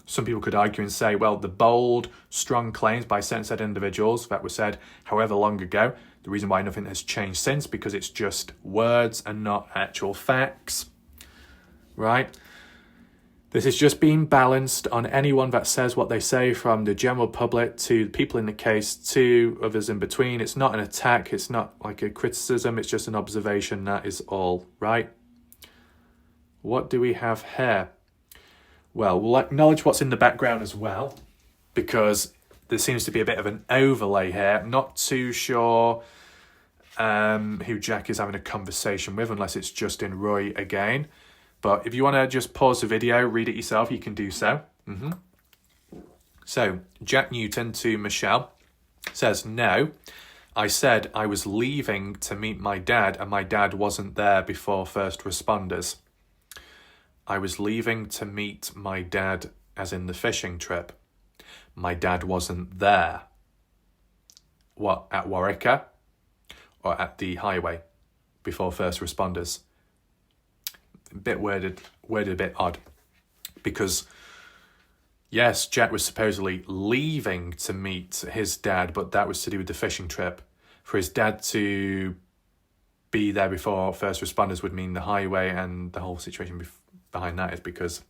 some people could argue and say, well, the bold, strong claims by said individuals that were said however long ago, the reason why nothing has changed since, because it's just words and not actual facts, right? This is just being balanced on anyone that says what they say, from the general public to people in the case to others in between. It's not an attack. It's not like a criticism. It's just an observation. That is all, right? What do we have here? Well, we'll acknowledge what's in the background as well, because there seems to be a bit of an overlay here. Not too sure who Jack is having a conversation with, unless it's Justin Roy again. But if you want to just pause the video, read it yourself, you can do so. So, Jack Newton to Michelle says, no, I said I was leaving to meet my dad and my dad wasn't there before first responders. I was leaving to meet my dad, as in the fishing trip. My dad wasn't there. What, at Warwicker? Or at the highway before first responders? A bit worded a bit odd, because Yes, Jack was supposedly leaving to meet his dad, but that was to do with the fishing trip. For his dad to be there before first responders would mean the highway, and the whole situation behind that is because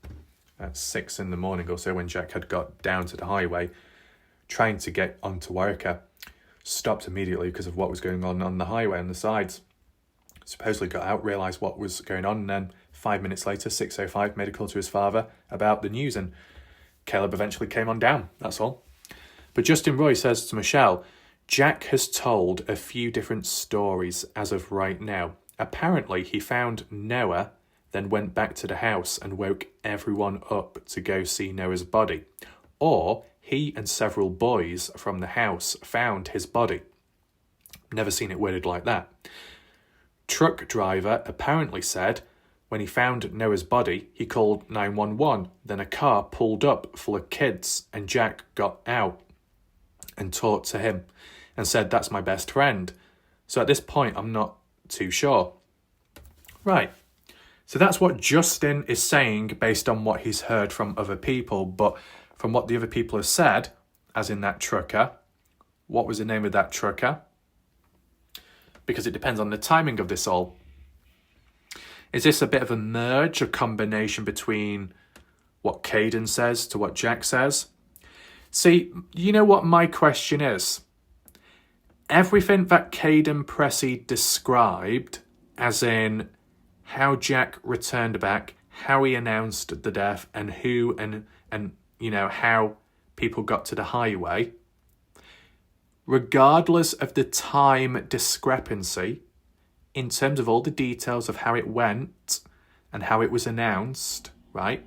at 6 a.m. or so, when Jack had got down to the highway, trying to get onto Wairika, stopped immediately because of what was going on the highway on the sides. Supposedly got out, realised what was going on, and then 5 minutes later, 6:05, made a call to his father about the news, and Caleb eventually came on down, that's all. But Justin Roy says to Michelle, Jack has told a few different stories as of right now. Apparently, he found Noah, then went back to the house and woke everyone up to go see Noah's body. Or he and several boys from the house found his body. Never seen it worded like that. Truck driver apparently said when he found Noah's body, he called 911. Then a car pulled up full of kids and Jack got out and talked to him and said, that's my best friend. So at this point, I'm not too sure. Right. So that's what Justin is saying based on what he's heard from other people. But from what the other people have said, as in that trucker, what was the name of that trucker? Because it depends on the timing of this all. Is this a bit of a merge, a combination between what Caden says to what Jack says? See, you know what my question is? Everything that Caden Pressey described, as in how Jack returned back, how he announced the death, and who and you know how people got to the highway, regardless of the time discrepancy, in terms of all the details of how it went and how it was announced, right,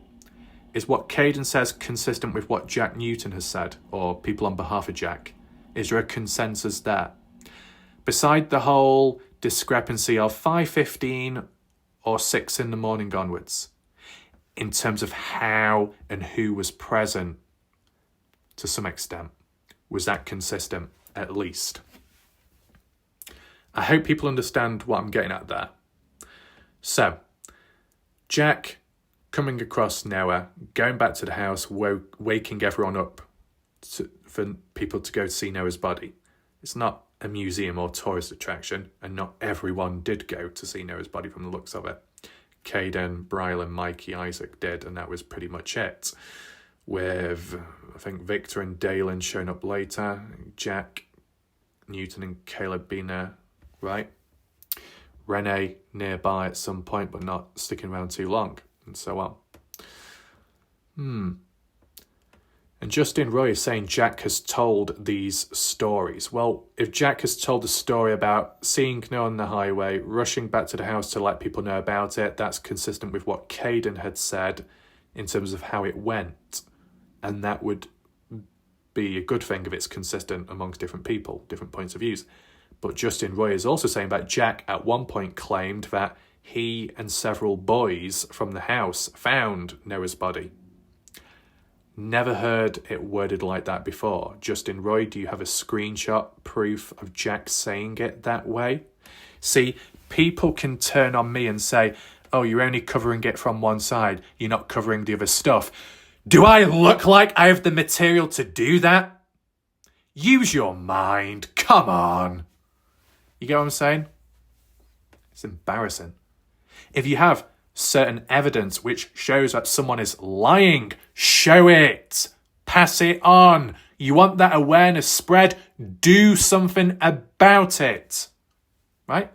is what Caden says consistent with what Jack Newton has said, or people on behalf of Jack? Is there a consensus there? Beside the whole discrepancy of 5:15 or 6 a.m. onwards, in terms of how and who was present, to some extent, was that consistent, at least? I hope people understand what I'm getting at there. So, Jack coming across Noah, going back to the house, waking everyone up for people to go see Noah's body. It's not a museum or tourist attraction, and not everyone did go to see Noah's body from the looks of it. Caden, Brylan, Mikey, Isaac did, and that was pretty much it. With, I think, Victor and Dalen showing up later, Jack, Newton and Caleb being there, right? Renee nearby at some point, but not sticking around too long, and so on. And Justin Roy is saying Jack has told these stories. Well, if Jack has told a story about seeing Noah on the highway, rushing back to the house to let people know about it, that's consistent with what Caden had said in terms of how it went. And that would be a good thing if it's consistent amongst different people, different points of views. But Justin Roy is also saying that Jack at one point claimed that he and several boys from the house found Noah's body. Never heard it worded like that before. Justin Roy, do you have a screenshot proof of Jack saying it that way? See, people can turn on me and say, oh, you're only covering it from one side. You're not covering the other stuff. Do I look like I have the material to do that? Use your mind. Come on. You get what I'm saying? It's embarrassing. If you have certain evidence which shows that someone is lying, show it. Pass it on. You want that awareness spread? Do something about it. Right?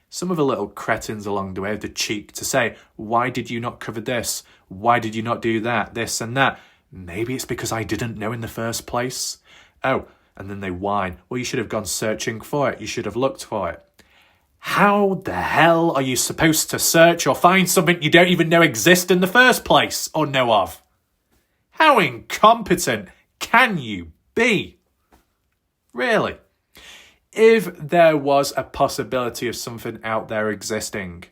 Some of the little cretins along the way have the cheek to say, why did you not cover this? Why did you not do that, this and that? Maybe it's because I didn't know in the first place. Oh, and then they whine. Well, you should have gone searching for it. You should have looked for it. How the hell are you supposed to search or find something you don't even know exists in the first place or know of? How incompetent can you be? Really? If there was a possibility of something out there existing,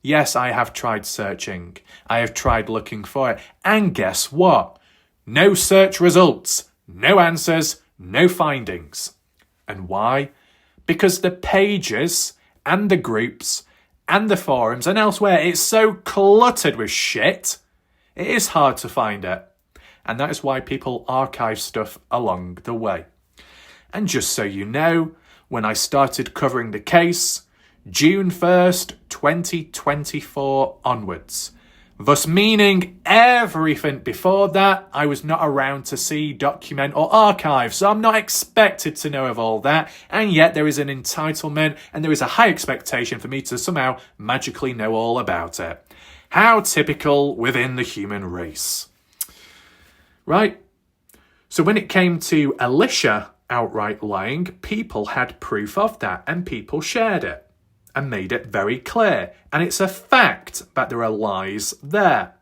yes, I have tried searching. I have tried looking for it. And guess what? No search results, no answers, no findings. And why? Because the pages and the groups and the forums and elsewhere, it's so cluttered with shit, it is hard to find it. And that is why people archive stuff along the way. And just so you know, when I started covering the case, June 1st, 2024 onwards. Thus meaning everything before that, I was not around to see, document or archive, so I'm not expected to know of all that, and yet there is an entitlement and there is a high expectation for me to somehow magically know all about it. How typical within the human race. Right? So when it came to Alicia outright lying, people had proof of that and people shared it and made it very clear. And it's a fact that there are lies there.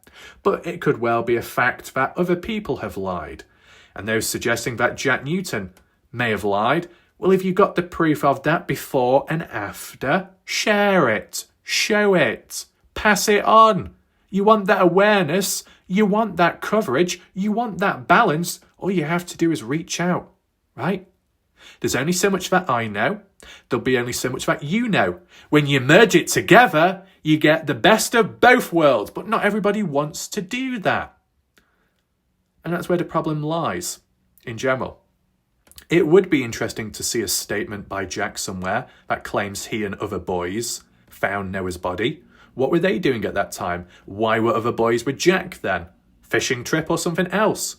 But it could well be a fact that other people have lied. And those suggesting that Jack Newton may have lied, well, if you got the proof of that before and after, share it, show it, pass it on. You want that awareness, you want that coverage, you want that balance, all you have to do is reach out, right? There's only so much that I know. There'll be only so much that you know. When you merge it together, you get the best of both worlds, but not everybody wants to do that. And that's where the problem lies, in general. It would be interesting to see a statement by Jack somewhere that claims he and other boys found Noah's body. What were they doing at that time? Why were other boys with Jack then? Fishing trip or something else?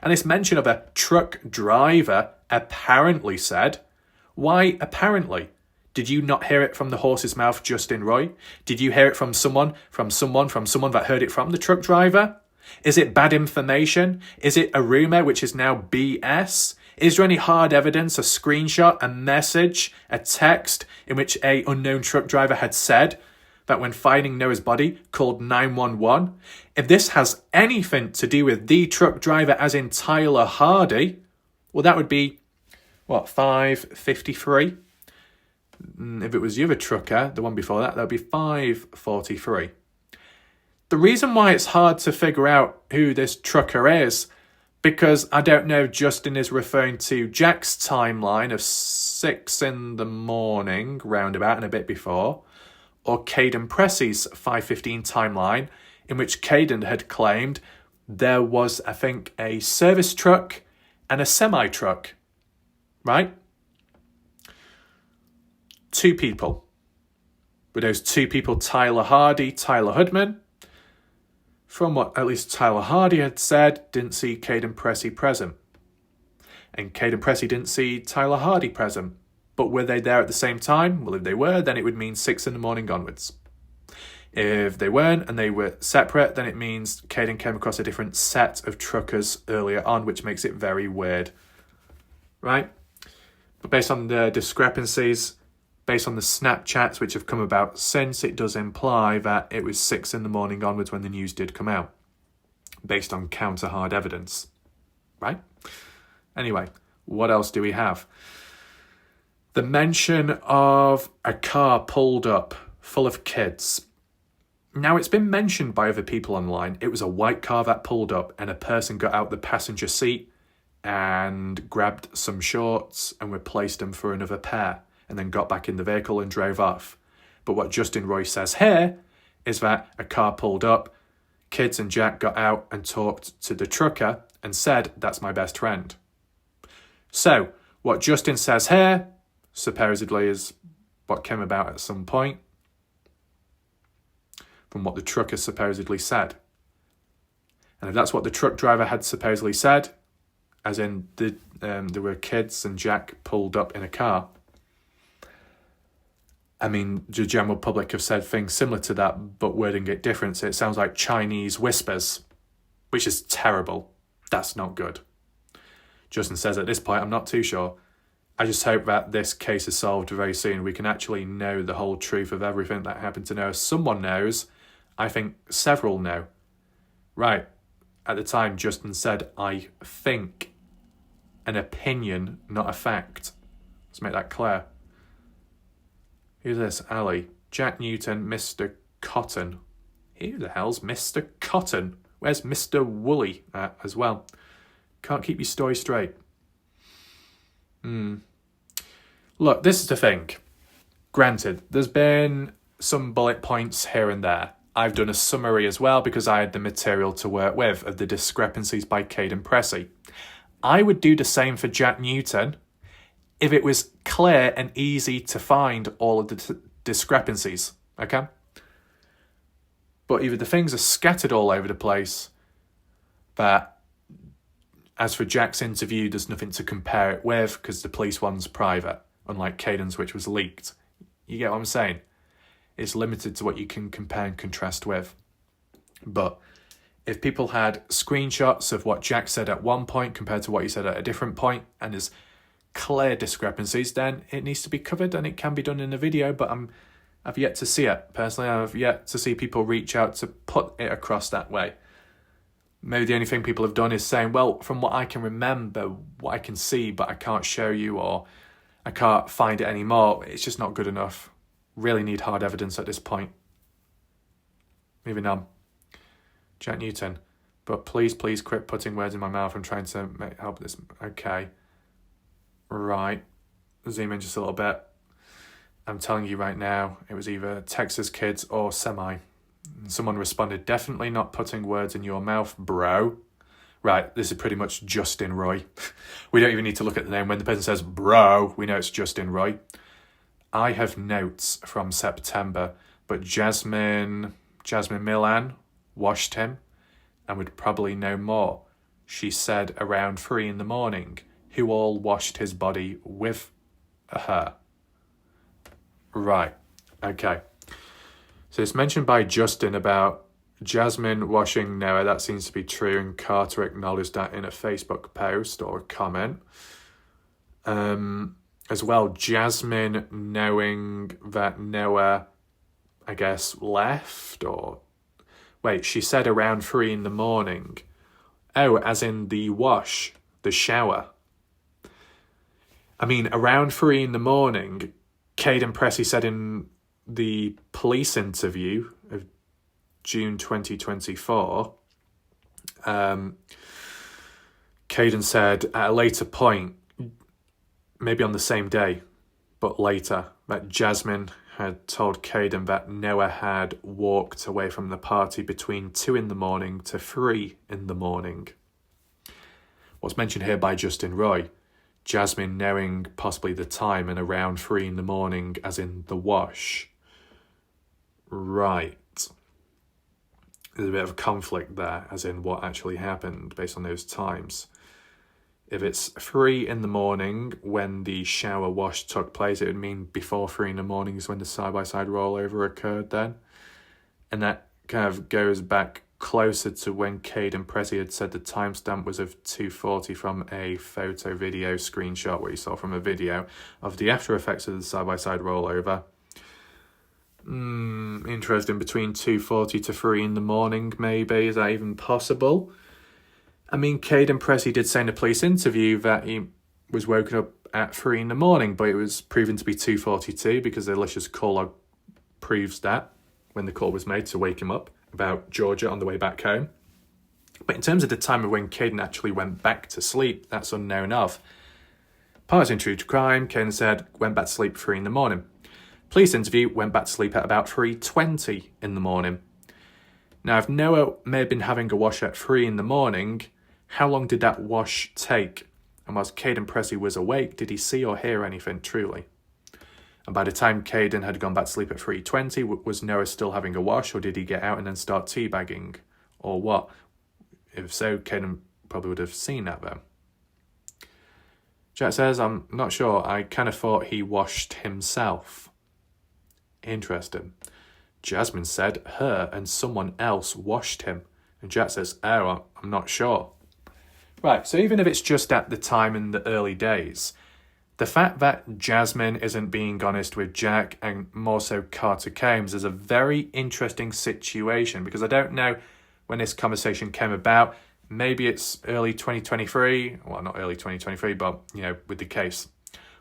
And this mention of a truck driver apparently said, why apparently? Did you not hear it from the horse's mouth, Justin Roy? Did you hear it from someone that heard it from the truck driver? Is it bad information? Is it a rumour which is now BS? Is there any hard evidence, a screenshot, a message, a text in which a unknown truck driver had said that when finding Noah's body called 911? If this has anything to do with the truck driver as in Tyler Hardy, well, that would be, 5:53? If it was the other trucker, the one before that would be 5:43. The reason why it's hard to figure out who this trucker is, because I don't know if Justin is referring to Jack's timeline of 6 in the morning, roundabout and a bit before, or Caden Pressy's 5:15 timeline, in which Caden had claimed there was, I think, a service truck and a semi-truck, right? 2 people. Were those 2 people Tyler Hardy, Tyler Hoodman? From what at least Tyler Hardy had said, didn't see Caden Pressy present. And Caden Pressy didn't see Tyler Hardy present. But were they there at the same time? Well, if they were, then it would mean 6 in the morning onwards. If they weren't and they were separate, then it means Caden came across a different set of truckers earlier on, which makes it very weird. Right? But based on the discrepancies, based on the Snapchats which have come about since, it does imply that it was 6 in the morning onwards when the news did come out, based on counter-hard evidence. Right? Anyway, what else do we have? The mention of a car pulled up full of kids. Now, it's been mentioned by other people online. It was a white car that pulled up and a person got out the passenger seat and grabbed some shorts and replaced them for another pair and then got back in the vehicle and drove off. But what Justin Roy says here is that a car pulled up, kids and Jack got out and talked to the trucker and said, "That's my best friend." So, what Justin says here supposedly is what came about at some point from what the trucker supposedly said. And if that's what the truck driver had supposedly said, as in there were kids and Jack pulled up in a car, I mean, the general public have said things similar to that, but wording it different. So it sounds like Chinese whispers, which is terrible. That's not good. Justin says at this point, I'm not too sure. I just hope that this case is solved very soon. We can actually know the whole truth of everything that happened to Noah. Someone knows. I think several know. Right. At the time, Justin said, I think. An opinion, not a fact. Let's make that clear. Who's this? Ali. Jack Newton, Mr. Cotton. Who the hell's Mr. Cotton? Where's Mr. Woolley at as well? Can't keep your story straight. Look, this is the thing. Granted, there's been some bullet points here and there. I've done a summary as well because I had the material to work with of the discrepancies by Caden Pressey. I would do the same for Jack Newton if it was clear and easy to find all of the discrepancies, okay? But either the things are scattered all over the place, that as for Jack's interview, there's nothing to compare it with because the police one's private, unlike Caden's, which was leaked. You get what I'm saying? It's limited to what you can compare and contrast with. But if people had screenshots of what Jack said at one point compared to what he said at a different point, and there's clear discrepancies, then it needs to be covered, and it can be done in a video, but I've yet to see it. Personally, I've yet to see people reach out to put it across that way. Maybe the only thing people have done is saying, well, from what I can remember, what I can see, but I can't show you, or I can't find it anymore. It's just not good enough. Really need hard evidence at this point. Moving on. Jack Newton. But please quit putting words in my mouth. I'm trying to help this. Okay. Right. Zoom in just a little bit. I'm telling you right now, it was either Texas kids or semi. Someone responded, definitely not putting words in your mouth, bro. Right, this is pretty much Justin Roy. We don't even need to look at the name. When the person says bro, we know it's Justin Roy. I have notes from September, but Jasmine Milan washed him and would probably know more. She said around 3 a.m, who all washed his body with her. Right, okay. So it's mentioned by Justin about Jasmine washing Noah. That seems to be true, and Carter acknowledged that in a Facebook post or a comment. As well, Jasmine knowing that Noah, I guess, left, or... Wait, she said around 3 a.m. Oh, as in the wash, the shower. I mean, around 3 a.m, Caden Pressey said in the police interview of June 2024, Caden said at a later point, maybe on the same day, but later, that Jasmine had told Caden that Noah had walked away from the party between 2 a.m. to 3 a.m. What's mentioned here by Justin Roy, Jasmine knowing possibly the time and around 3 a.m, as in the wash. Right. There's a bit of conflict there, as in what actually happened based on those times. If it's 3 a.m. when the shower wash took place, it would mean before 3 a.m. is when the side-by-side rollover occurred then. And that kind of goes back closer to when Caden Pressey had said the timestamp was of 2:40 from a photo video screenshot where you saw from a video of the after effects of the side-by-side rollover. Interesting, between 2:40 to 3 a.m, maybe. Is that even possible? I mean, Caden Pressey did say in a police interview that he was woken up at 3 a.m, but it was proven to be 2:42 because the malicious call log proves that when the call was made to wake him up about Georgia on the way back home. But in terms of the time of when Caden actually went back to sleep, that's unknown of. Parts in True Crime, Caden said, went back to sleep at 3 a.m. Police interview, went back to sleep at about 3:20 in the morning. Now, if Noah may have been having a wash at 3 a.m, how long did that wash take? And whilst Caden Pressey was awake, did he see or hear anything truly? And by the time Caden had gone back to sleep at 3:20, was Noah still having a wash, or did he get out and then start teabagging? Or what? If so, Caden probably would have seen that though. Jack says, I'm not sure. I kind of thought he washed himself. Interesting. Jasmine said her and someone else washed him. And Jack says, oh, I'm not sure. Right, so even if it's just at the time in the early days, the fact that Jasmine isn't being honest with Jack and more so Carter Combs is a very interesting situation, because I don't know when this conversation came about. Maybe it's early 2023. Well, not early 2023, but, with the case.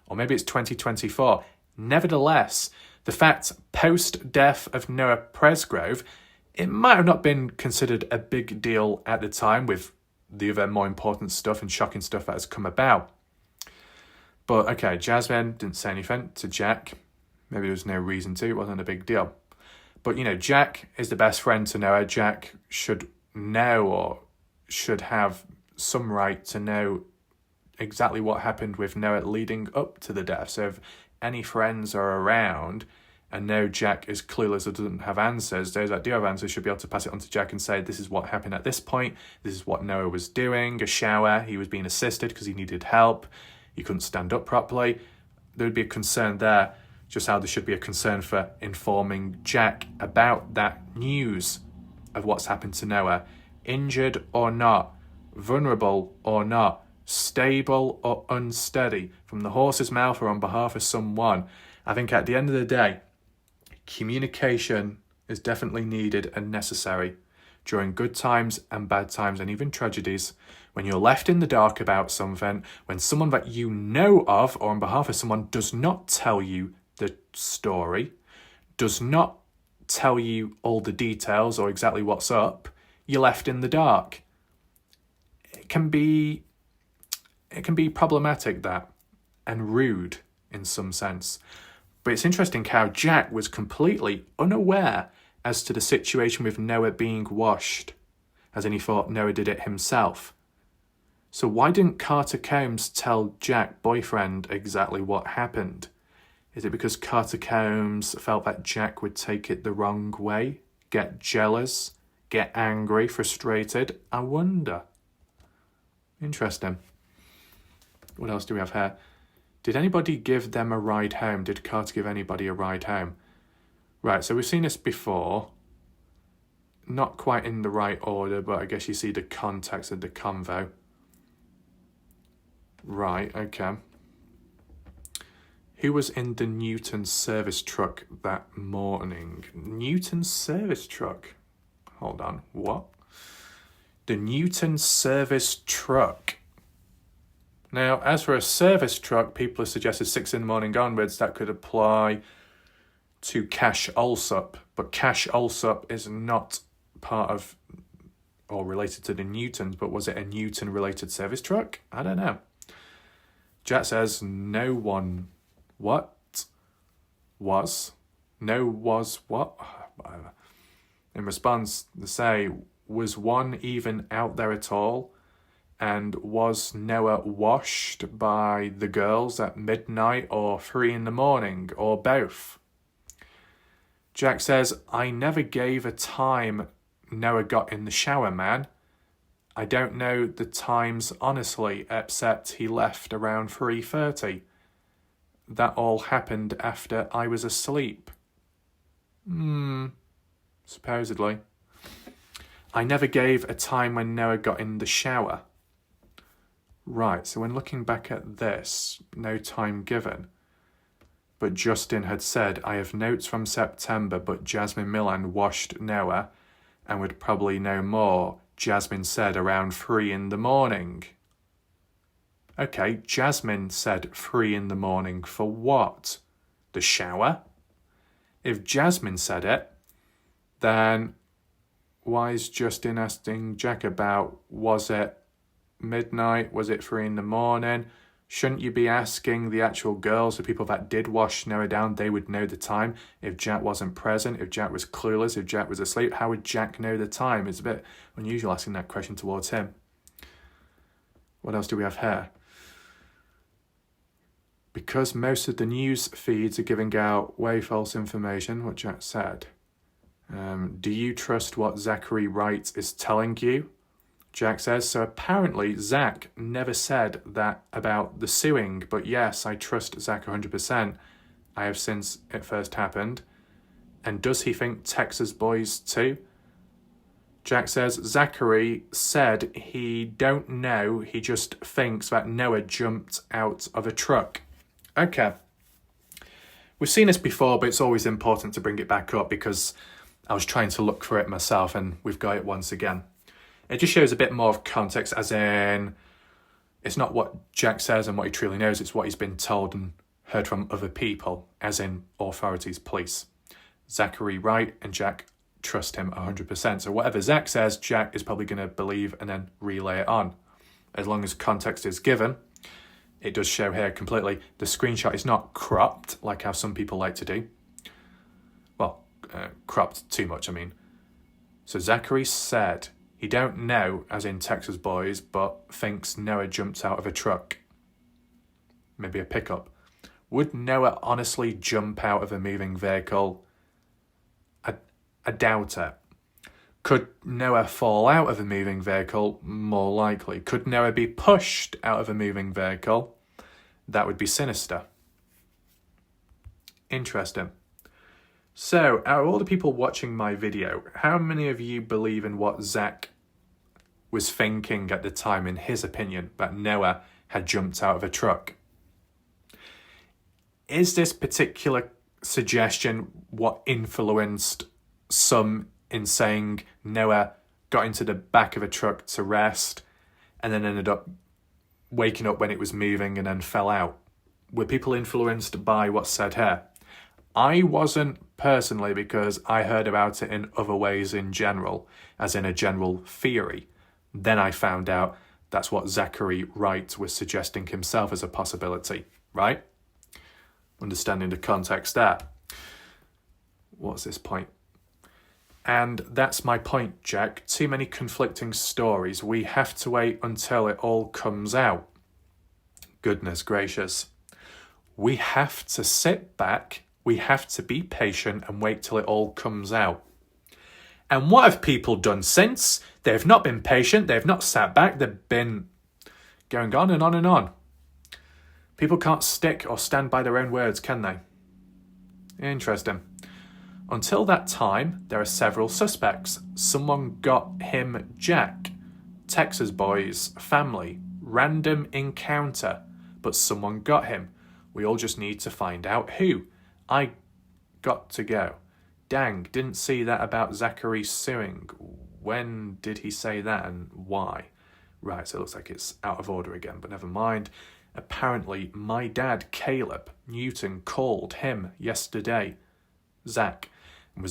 Or maybe it's 2024. Nevertheless, the fact post-death of Noah Presgrove, it might have not been considered a big deal at the time with the other more important stuff and shocking stuff that has come about. But, okay, Jasmine didn't say anything to Jack. Maybe there was no reason to. It wasn't a big deal. But, Jack is the best friend to Noah. Jack should know, or should have some right to know exactly what happened with Noah leading up to the death. So if any friends are around and know Jack is clueless or doesn't have answers, those that do have answers should be able to pass it on to Jack and say, this is what happened at this point, this is what Noah was doing, a shower, he was being assisted because he needed help, he couldn't stand up properly. There would be a concern there, just how there should be a concern for informing Jack about that news of what's happened to Noah, injured or not, vulnerable or not, stable or unsteady, from the horse's mouth or on behalf of someone. I think at the end of the day, communication is definitely needed and necessary during good times and bad times and even tragedies. When you're left in the dark about something, when someone that you know of or on behalf of someone does not tell you the story, does not tell you all the details or exactly what's up, you're left in the dark. It can be problematic, that, and rude in some sense. But it's interesting how Jack was completely unaware as to the situation with Noah being washed, as in he thought Noah did it himself. So why didn't Carter Combs tell Jack, boyfriend, exactly what happened? Is it because Carter Combs felt that Jack would take it the wrong way, get jealous, get angry, frustrated? I wonder. Interesting. What else do we have here? Did anybody give them a ride home? Did Carter give anybody a ride home? Right, so we've seen this before. Not quite in the right order, but I guess you see the context of the convo. Right, okay. Who was in the Newton service truck that morning? Newton service truck? Hold on, what? The Newton service truck. Now, as for a service truck, people have suggested 6 in the morning onwards. That could apply to Cash Allsup. But Cash Allsup is not part of or related to the Newtons. But was it a Newton-related service truck? I don't know. Jack says no one... What? Was? No was what? In response, they say, was one even out there at all? And was Noah washed by the girls at midnight or 3 in the morning or both? Jack says, I never gave a time Noah got in the shower, man. I don't know the times honestly, except he left around 3:30. That all happened after I was asleep. Supposedly. I never gave a time when Noah got in the shower. Right, so when looking back at this, no time given. But Justin had said, I have notes from September, but Jasmine Milan washed Noah and would probably know more. Jasmine said around 3 in the morning. Okay, Jasmine said 3 in the morning for what? The shower? If Jasmine said it, then why is Justin asking Jack about, was it midnight? Was it 3 in the morning? Shouldn't you be asking the actual girls, the people that did wash Noah down? They would know the time. If Jack wasn't present, if Jack was clueless, if Jack was asleep, how would Jack know the time? It's a bit unusual asking that question towards him. What else do we have here? Because most of the news feeds are giving out way false information, what Jack said. Do you trust what Zachary Wright is telling you? Jack says, so apparently Zach never said that about the suing, but yes, I trust Zach 100%. I have since it first happened. And does he think Texas boys too? Jack says, Zachary said he don't know, he just thinks that Noah jumped out of a truck. Okay. We've seen this before, but it's always important to bring it back up because I was trying to look for it myself and we've got it once again. It just shows a bit more of context, as in it's not what Jack says and what he truly knows, it's what he's been told and heard from other people, as in authorities, police. Zachary Wright and Jack trust him 100%. So whatever Zach says, Jack is probably going to believe and then relay it on. As long as context is given, it does show here completely. The screenshot is not cropped, like how some people like to do. Well, cropped too much, I mean. So Zachary said he don't know, as in Texas boys, but thinks Noah jumped out of a truck. Maybe a pickup. Would Noah honestly jump out of a moving vehicle? I doubt it. Could Noah fall out of a moving vehicle? More likely. Could Noah be pushed out of a moving vehicle? That would be sinister. Interesting. So, out of all the people watching my video, how many of you believe in what Zach was thinking at the time, in his opinion, that Noah had jumped out of a truck? Is this particular suggestion what influenced some in saying Noah got into the back of a truck to rest and then ended up waking up when it was moving and then fell out? Were people influenced by what's said here? I wasn't personally, because I heard about it in other ways in general, as in a general theory. Then I found out that's what Zachary Wright was suggesting himself as a possibility, right? Understanding the context there. What's this point? And that's my point, Jack. Too many conflicting stories. We have to wait until it all comes out. Goodness gracious. We have to sit back, we have to be patient and wait till it all comes out. And what have people done since? They've not been patient, they've not sat back, they've been going on and on and on. People can't stick or stand by their own words, can they? Interesting. Until that time, there are several suspects. Someone got him Jack. Texas boys, family, random encounter. But someone got him. We all just need to find out who. I got to go. Dang, didn't see that about Zachary suing. When did he say that and why? Right, so it looks like it's out of order again, but never mind. Apparently, my dad, Caleb Newton, called him yesterday, Zach, and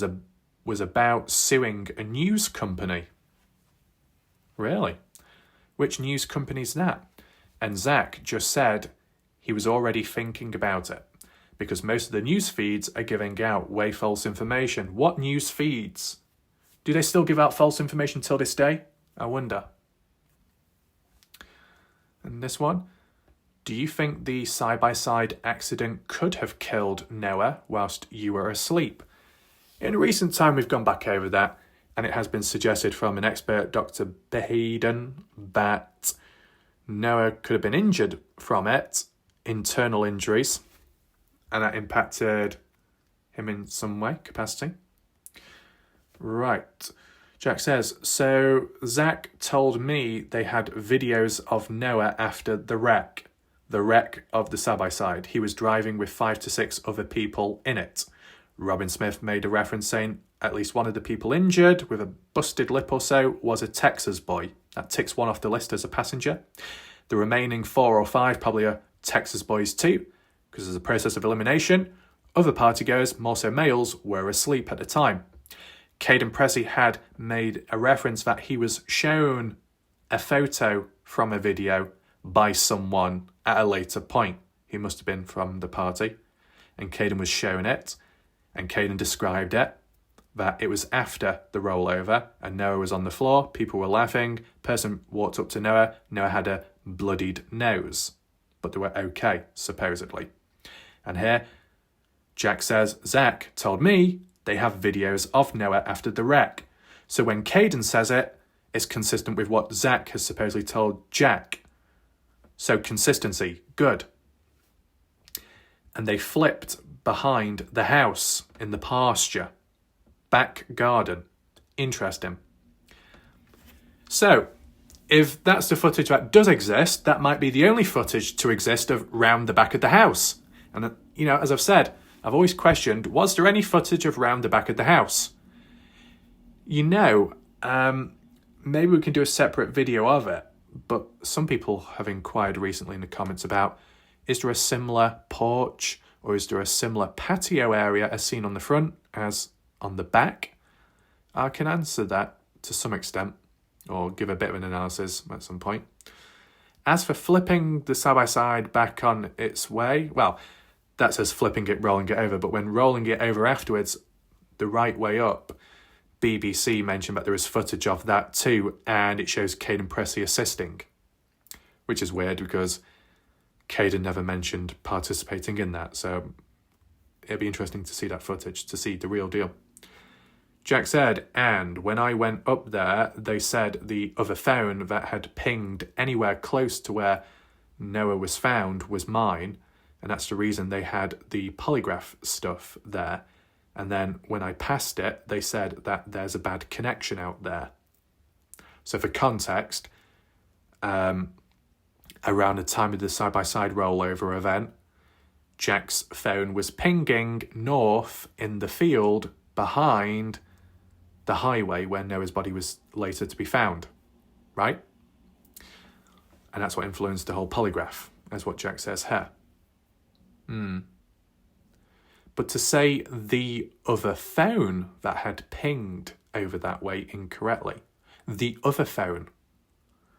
was about suing a news company. Really? Which news company's that? And Zach just said he was already thinking about it, because most of the news feeds are giving out way false information. What news feeds? Do they still give out false information till this day? I wonder. And this one? Do you think the side-by-side accident could have killed Noah whilst you were asleep? In recent time, we've gone back over that, and it has been suggested from an expert, Dr. Hayden, that Noah could have been injured from it, internal injuries, and that impacted him in some way, capacity. Right. Jack says, so Zach told me they had videos of Noah after the wreck of the side-by-side. He was driving with 5 to 6 other people in it. Robin Smith made a reference saying at least one of the people injured with a busted lip or so was a Texas boy. That ticks one off the list as a passenger. The remaining 4 or 5 probably are Texas boys too, because there's a process of elimination. Other partygoers, more so males, were asleep at the time. Caden Pressey had made a reference that he was shown a photo from a video by someone at a later point. He must have been from the party. And Caden was shown it. And Caden described it, that it was after the rollover and Noah was on the floor. People were laughing. Person walked up to Noah. Noah had a bloodied nose. But they were okay, supposedly. And here, Jack says, Zach told me they have videos of Noah after the wreck. So when Caden says it, it's consistent with what Zach has supposedly told Jack. So consistency, good. And they flipped behind the house in the pasture. Back garden. Interesting. So, if that's the footage that does exist, that might be the only footage to exist of round the back of the house. And, you know, as I've said, I've always questioned, was there any footage of round the back of the house? You know, maybe we can do a separate video of it, but some people have inquired recently in the comments about, is there a similar porch or is there a similar patio area as seen on the front as on the back? I can answer that to some extent, or give a bit of an analysis at some point. As for flipping the side-by-side back on its way, well, that says flipping it, rolling it over, but when rolling it over afterwards, the right way up, BBC mentioned that there is footage of that too, and it shows Caden Pressey assisting, which is weird because Caden never mentioned participating in that, so it'd be interesting to see that footage, to see the real deal. Jack said, and when I went up there, they said the other phone that had pinged anywhere close to where Noah was found was mine, and that's the reason they had the polygraph stuff there. And then when I passed it, they said that there's a bad connection out there. So for context, around the time of the side-by-side rollover event, Jack's phone was pinging north in the field behind the highway where Noah's body was later to be found, right? And that's what influenced the whole polygraph, as what Jack says here. But to say the other phone that had pinged over that way incorrectly, the other phone.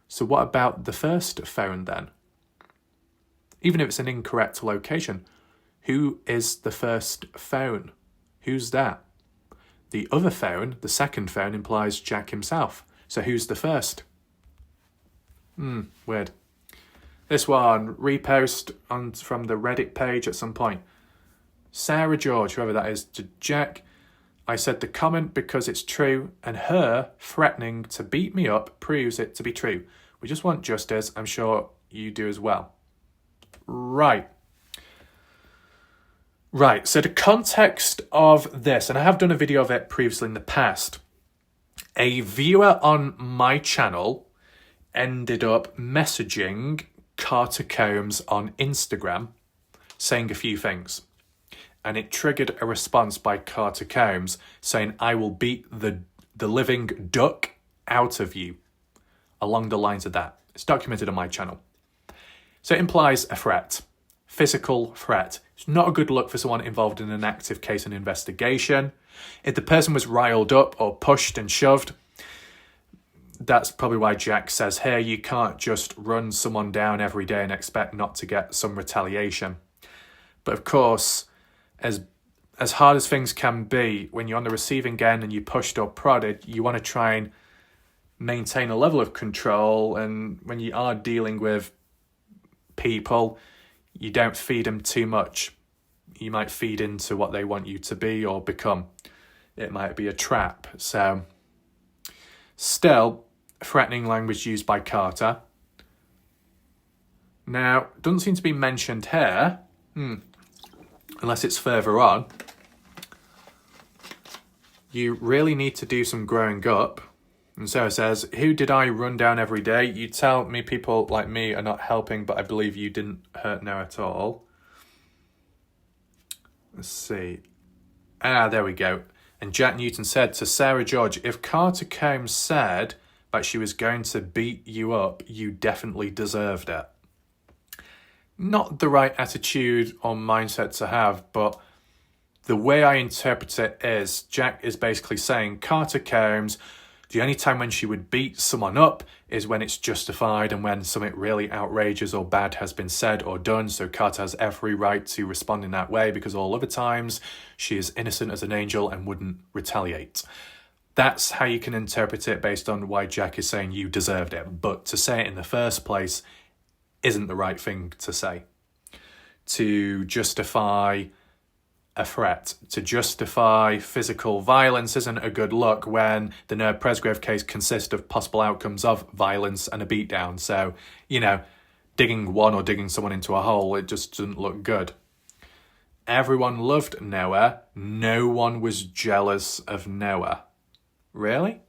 So what about the first phone then? Even if it's an incorrect location, who is the first phone? Who's that? The other phone, the second phone, implies Jack himself. So who's the first? Weird. This one, repost from the Reddit page at some point. Sarah George, whoever that is, to Jack, I said the comment because it's true, and her threatening to beat me up proves it to be true. We just want justice. I'm sure you do as well. Right, so the context of this, and I have done a video of it previously in the past, a viewer on my channel ended up messaging Carter Combs on Instagram saying a few things. And it triggered a response by Carter Combs saying, I will beat the living duck out of you. Along the lines of that. It's documented on my channel. So it implies a threat. Physical threat. It's not a good look for someone involved in an active case and investigation. If the person was riled up or pushed and shoved, that's probably why Jack says, hey, you can't just run someone down every day and expect not to get some retaliation. But of course, as hard as things can be, when you're on the receiving end and you're pushed or prodded, you want to try and maintain a level of control. And when you are dealing with people, you don't feed them too much. You might feed into what they want you to be or become. It might be a trap. So, still, threatening language used by Carter. Now, doesn't seem to be mentioned here. Unless it's further on. You really need to do some growing up. And Sarah says, who did I run down every day? You tell me people like me are not helping, but I believe you didn't hurt Noah at all. Let's see. There we go. And Jack Newton said to Sarah George, if Carter Combs said that she was going to beat you up, you definitely deserved it. Not the right attitude or mindset to have, but the way I interpret it is Jack is basically saying Carter Combs, the only time when she would beat someone up is when it's justified and when something really outrageous or bad has been said or done. So Carter has every right to respond in that way because all other times she is innocent as an angel and wouldn't retaliate. That's how you can interpret it based on why Jack is saying you deserved it. But to say it in the first place isn't the right thing to say. To justify a threat, to justify physical violence isn't a good look when the Noah Presgrove case consists of possible outcomes of violence and a beatdown. So, digging one or digging someone into a hole, it just doesn't look good. Everyone loved Noah. No one was jealous of Noah. Really?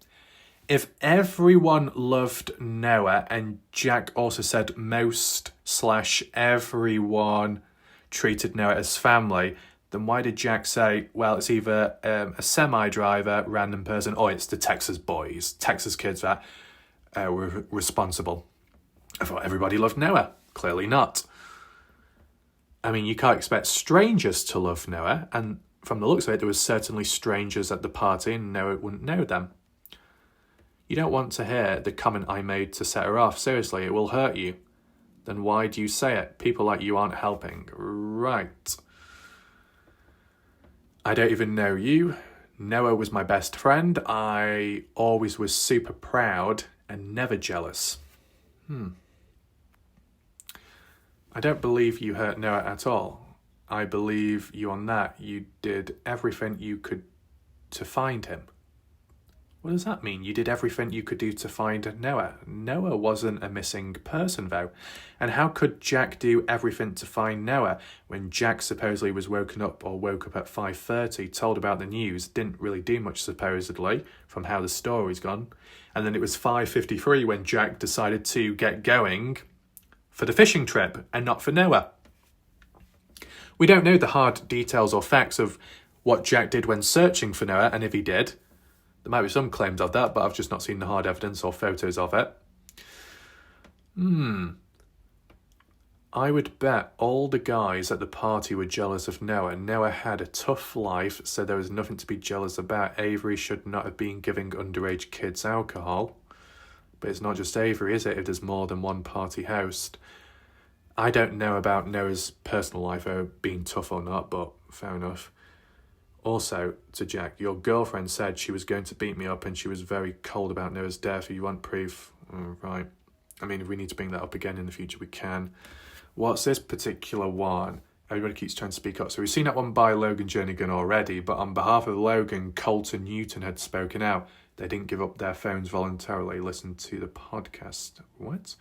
If everyone loved Noah, and Jack also said most/everyone treated Noah as family, then why did Jack say, well, it's either a semi-driver, random person, or it's the Texas boys, Texas kids that were responsible? I thought everybody loved Noah. Clearly not. I mean, you can't expect strangers to love Noah, and from the looks of it, there was certainly strangers at the party, and Noah wouldn't know them. You don't want to hear the comment I made to set her off. Seriously, it will hurt you. Then why do you say it? People like you aren't helping. Right. I don't even know you. Noah was my best friend. I always was super proud and never jealous. I don't believe you hurt Noah at all. I believe you on that. You did everything you could to find him. What does that mean? You did everything you could do to find Noah. Noah wasn't a missing person, though. And how could Jack do everything to find Noah when Jack supposedly was woke up at 5:30, told about the news, didn't really do much supposedly from how the story's gone. And then it was 5:53 when Jack decided to get going for the fishing trip and not for Noah. We don't know the hard details or facts of what Jack did when searching for Noah, and if he did. There might be some claims of that, but I've just not seen the hard evidence or photos of it. I would bet all the guys at the party were jealous of Noah. Noah had a tough life, so there was nothing to be jealous about. Avery should not have been giving underage kids alcohol. But it's not just Avery, is it, if there's more than one party host? I don't know about Noah's personal life or being tough or not, but fair enough. Also, to Jack, your girlfriend said she was going to beat me up and she was very cold about Noah's death. You want proof? Right. I mean, if we need to bring that up again in the future, we can. What's this particular one? Everybody keeps trying to speak up. So we've seen that one by Logan Jernigan already, but on behalf of Logan, Colton Newton had spoken out. They didn't give up their phones voluntarily. Listen to the podcast. What?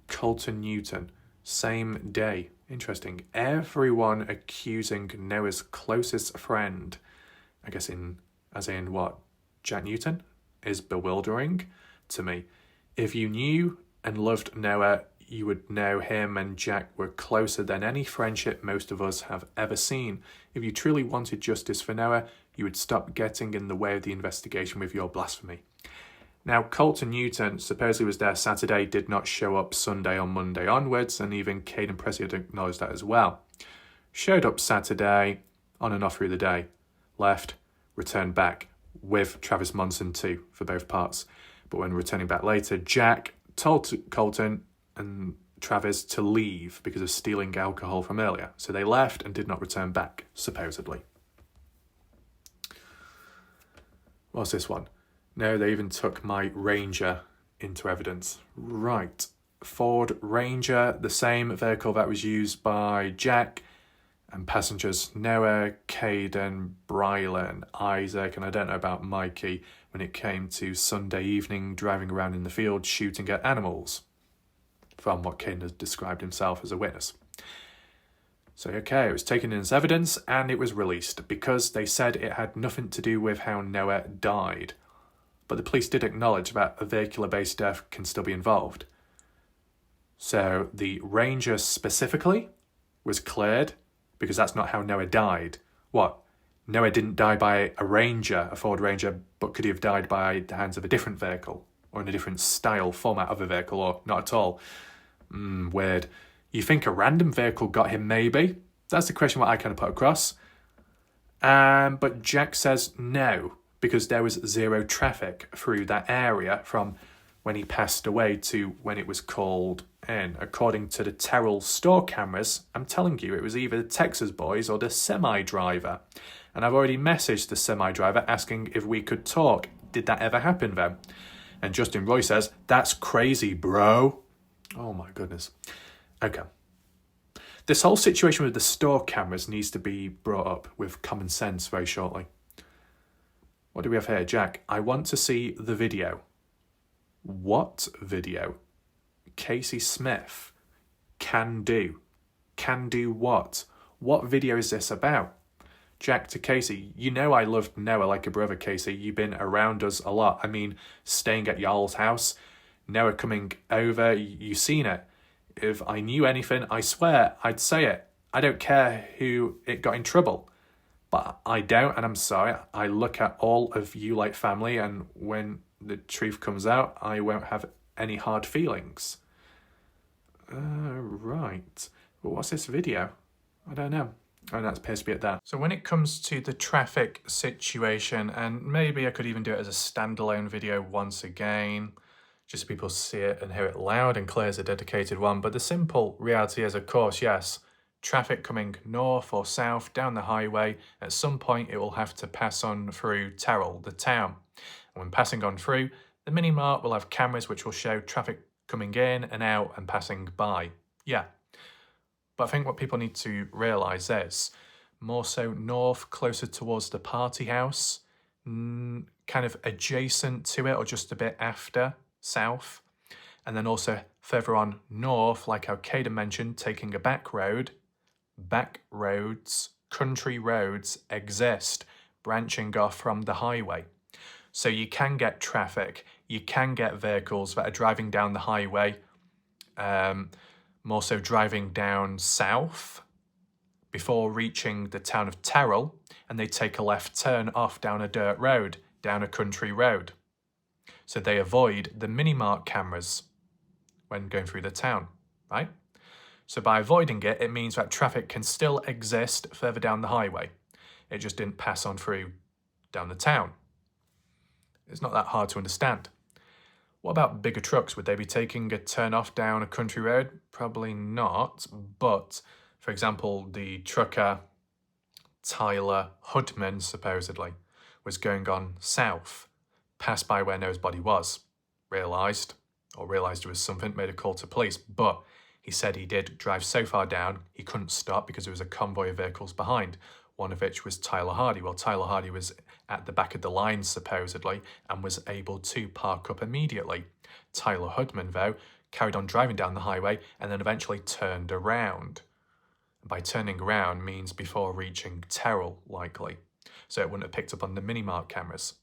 Colton Newton. Same day. Interesting. Everyone accusing Noah's closest friend, I guess as in what? Jack Newton? Is bewildering to me. If you knew and loved Noah, you would know him and Jack were closer than any friendship most of us have ever seen. If you truly wanted justice for Noah, you would stop getting in the way of the investigation with your blasphemy. Now, Colton Newton supposedly was there Saturday, did not show up Sunday or Monday onwards, and even Caden Pressey had acknowledged that as well. Showed up Saturday, on and off through the day, left, returned back, with Travis Monson too, for both parts. But when returning back later, Jack told Colton and Travis to leave because of stealing alcohol from earlier. So they left and did not return back, supposedly. What's this one? No, they even took my Ranger into evidence. Right. Ford Ranger, the same vehicle that was used by Jack and passengers Noah, Caden, Brylan, Isaac, and I don't know about Mikey when it came to Sunday evening driving around in the field shooting at animals, from what Caden has described himself as a witness. So, okay, it was taken in as evidence and it was released because they said it had nothing to do with how Noah died. But the police did acknowledge that a vehicular-based death can still be involved. So the Ranger specifically was cleared because that's not how Noah died. What? Noah didn't die by a Ranger, a Ford Ranger, but could he have died by the hands of a different vehicle or in a different style, format of a vehicle, or not at all? Weird. You think a random vehicle got him, maybe? That's the question what I kind of put across. But Jack says no, because there was zero traffic through that area from when he passed away to when it was called in. According to the Terrell store cameras, I'm telling you, it was either the Texas boys or the semi-driver. And I've already messaged the semi-driver asking if we could talk. Did that ever happen then? And Justin Roy says, that's crazy, bro. Oh my goodness. Okay. This whole situation with the store cameras needs to be brought up with common sense very shortly. What do we have here? Jack, I want to see the video. What video? Casey Smith. Can do. Can do what? What video is this about? Jack to Casey, you know I loved Noah like a brother, Casey. You've been around us a lot. I mean, staying at y'all's house, Noah coming over, you seen it. If I knew anything, I swear I'd say it. I don't care who it got in trouble. But I don't, and I'm sorry. I look at all of you like family, and when the truth comes out, I won't have any hard feelings. Right. Well, what's this video? I don't know. And that appears to be it there. So when it comes to the traffic situation, and maybe I could even do it as a standalone video once again, just so people see it and hear it loud and clear as a dedicated one. But the simple reality is, of course, yes, traffic coming north or south down the highway, at some point it will have to pass on through Terrell, the town. And when passing on through, the mini-mart will have cameras which will show traffic coming in and out and passing by. Yeah. But I think what people need to realise is, more so north, closer towards the party house, kind of adjacent to it or just a bit after, south. And then also further on north, like how Caden mentioned, taking a back road. Back roads, country roads exist, branching off from the highway. So you can get traffic, you can get vehicles that are driving down the highway, more so driving down south before reaching the town of Terrell, and they take a left turn off down a dirt road, down a country road. So they avoid the mini-mart cameras when going through the town, right? So by avoiding it, it means that traffic can still exist further down the highway. It just didn't pass on through down the town. It's not that hard to understand. What about bigger trucks? Would they be taking a turn off down a country road? Probably not. But, for example, the trucker Tyler Hudman, supposedly, was going on south, passed by where Noah's body was, realised there was something, made a call to police, but he said he did drive so far down, he couldn't stop because there was a convoy of vehicles behind, one of which was Tyler Hardy. Well, Tyler Hardy was at the back of the line, supposedly, and was able to park up immediately. Tyler Hudman, though, carried on driving down the highway and then eventually turned around. By turning around means before reaching Terrell, likely. So it wouldn't have picked up on the mini-mart cameras.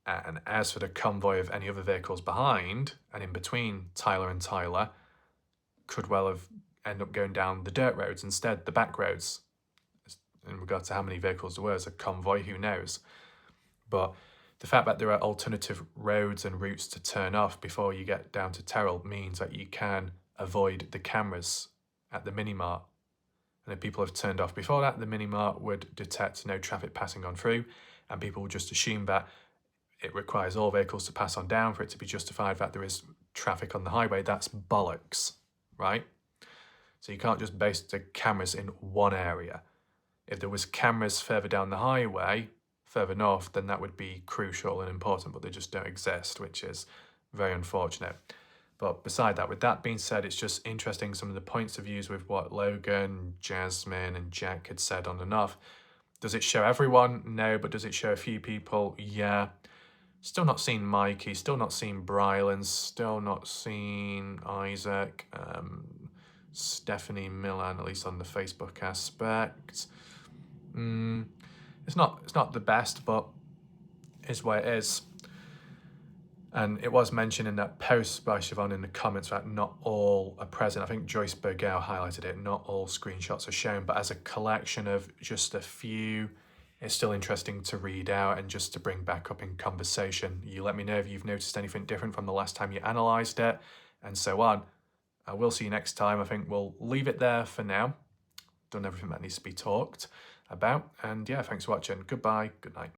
And as for the convoy of any other vehicles behind and in between Tyler and Tyler, could well have ended up going down the dirt roads instead, the back roads. In regard to how many vehicles there were as a convoy, who knows? But the fact that there are alternative roads and routes to turn off before you get down to Terrell means that you can avoid the cameras at the mini-mart. And if people have turned off before that, the mini-mart would detect no traffic passing on through, and people would just assume that it requires all vehicles to pass on down for it to be justified that there is traffic on the highway. That's bollocks, right? So you can't just base the cameras in one area. If there was cameras further down the highway, further north, then that would be crucial and important, but they just don't exist, which is very unfortunate. But beside that, with that being said, it's just interesting some of the points of views with what Logan, Jasmine and Jack had said on and off. Does it show everyone? No, but does it show a few people? Yeah. Still not seen Mikey, still not seen Brylan, still not seen Isaac, Stephanie Milan, at least on the Facebook aspect. It's not the best, but it's what it is. And it was mentioned in that post by Siobhan in the comments that not all are present. I think Joyce Burgell highlighted it. Not all screenshots are shown, but as a collection of just a few, it's still interesting to read out and just to bring back up in conversation. You let me know if you've noticed anything different from the last time you analysed it and so on. I will see you next time. I think we'll leave it there for now. Done everything that needs to be talked about. And yeah, thanks for watching. Goodbye. Good night.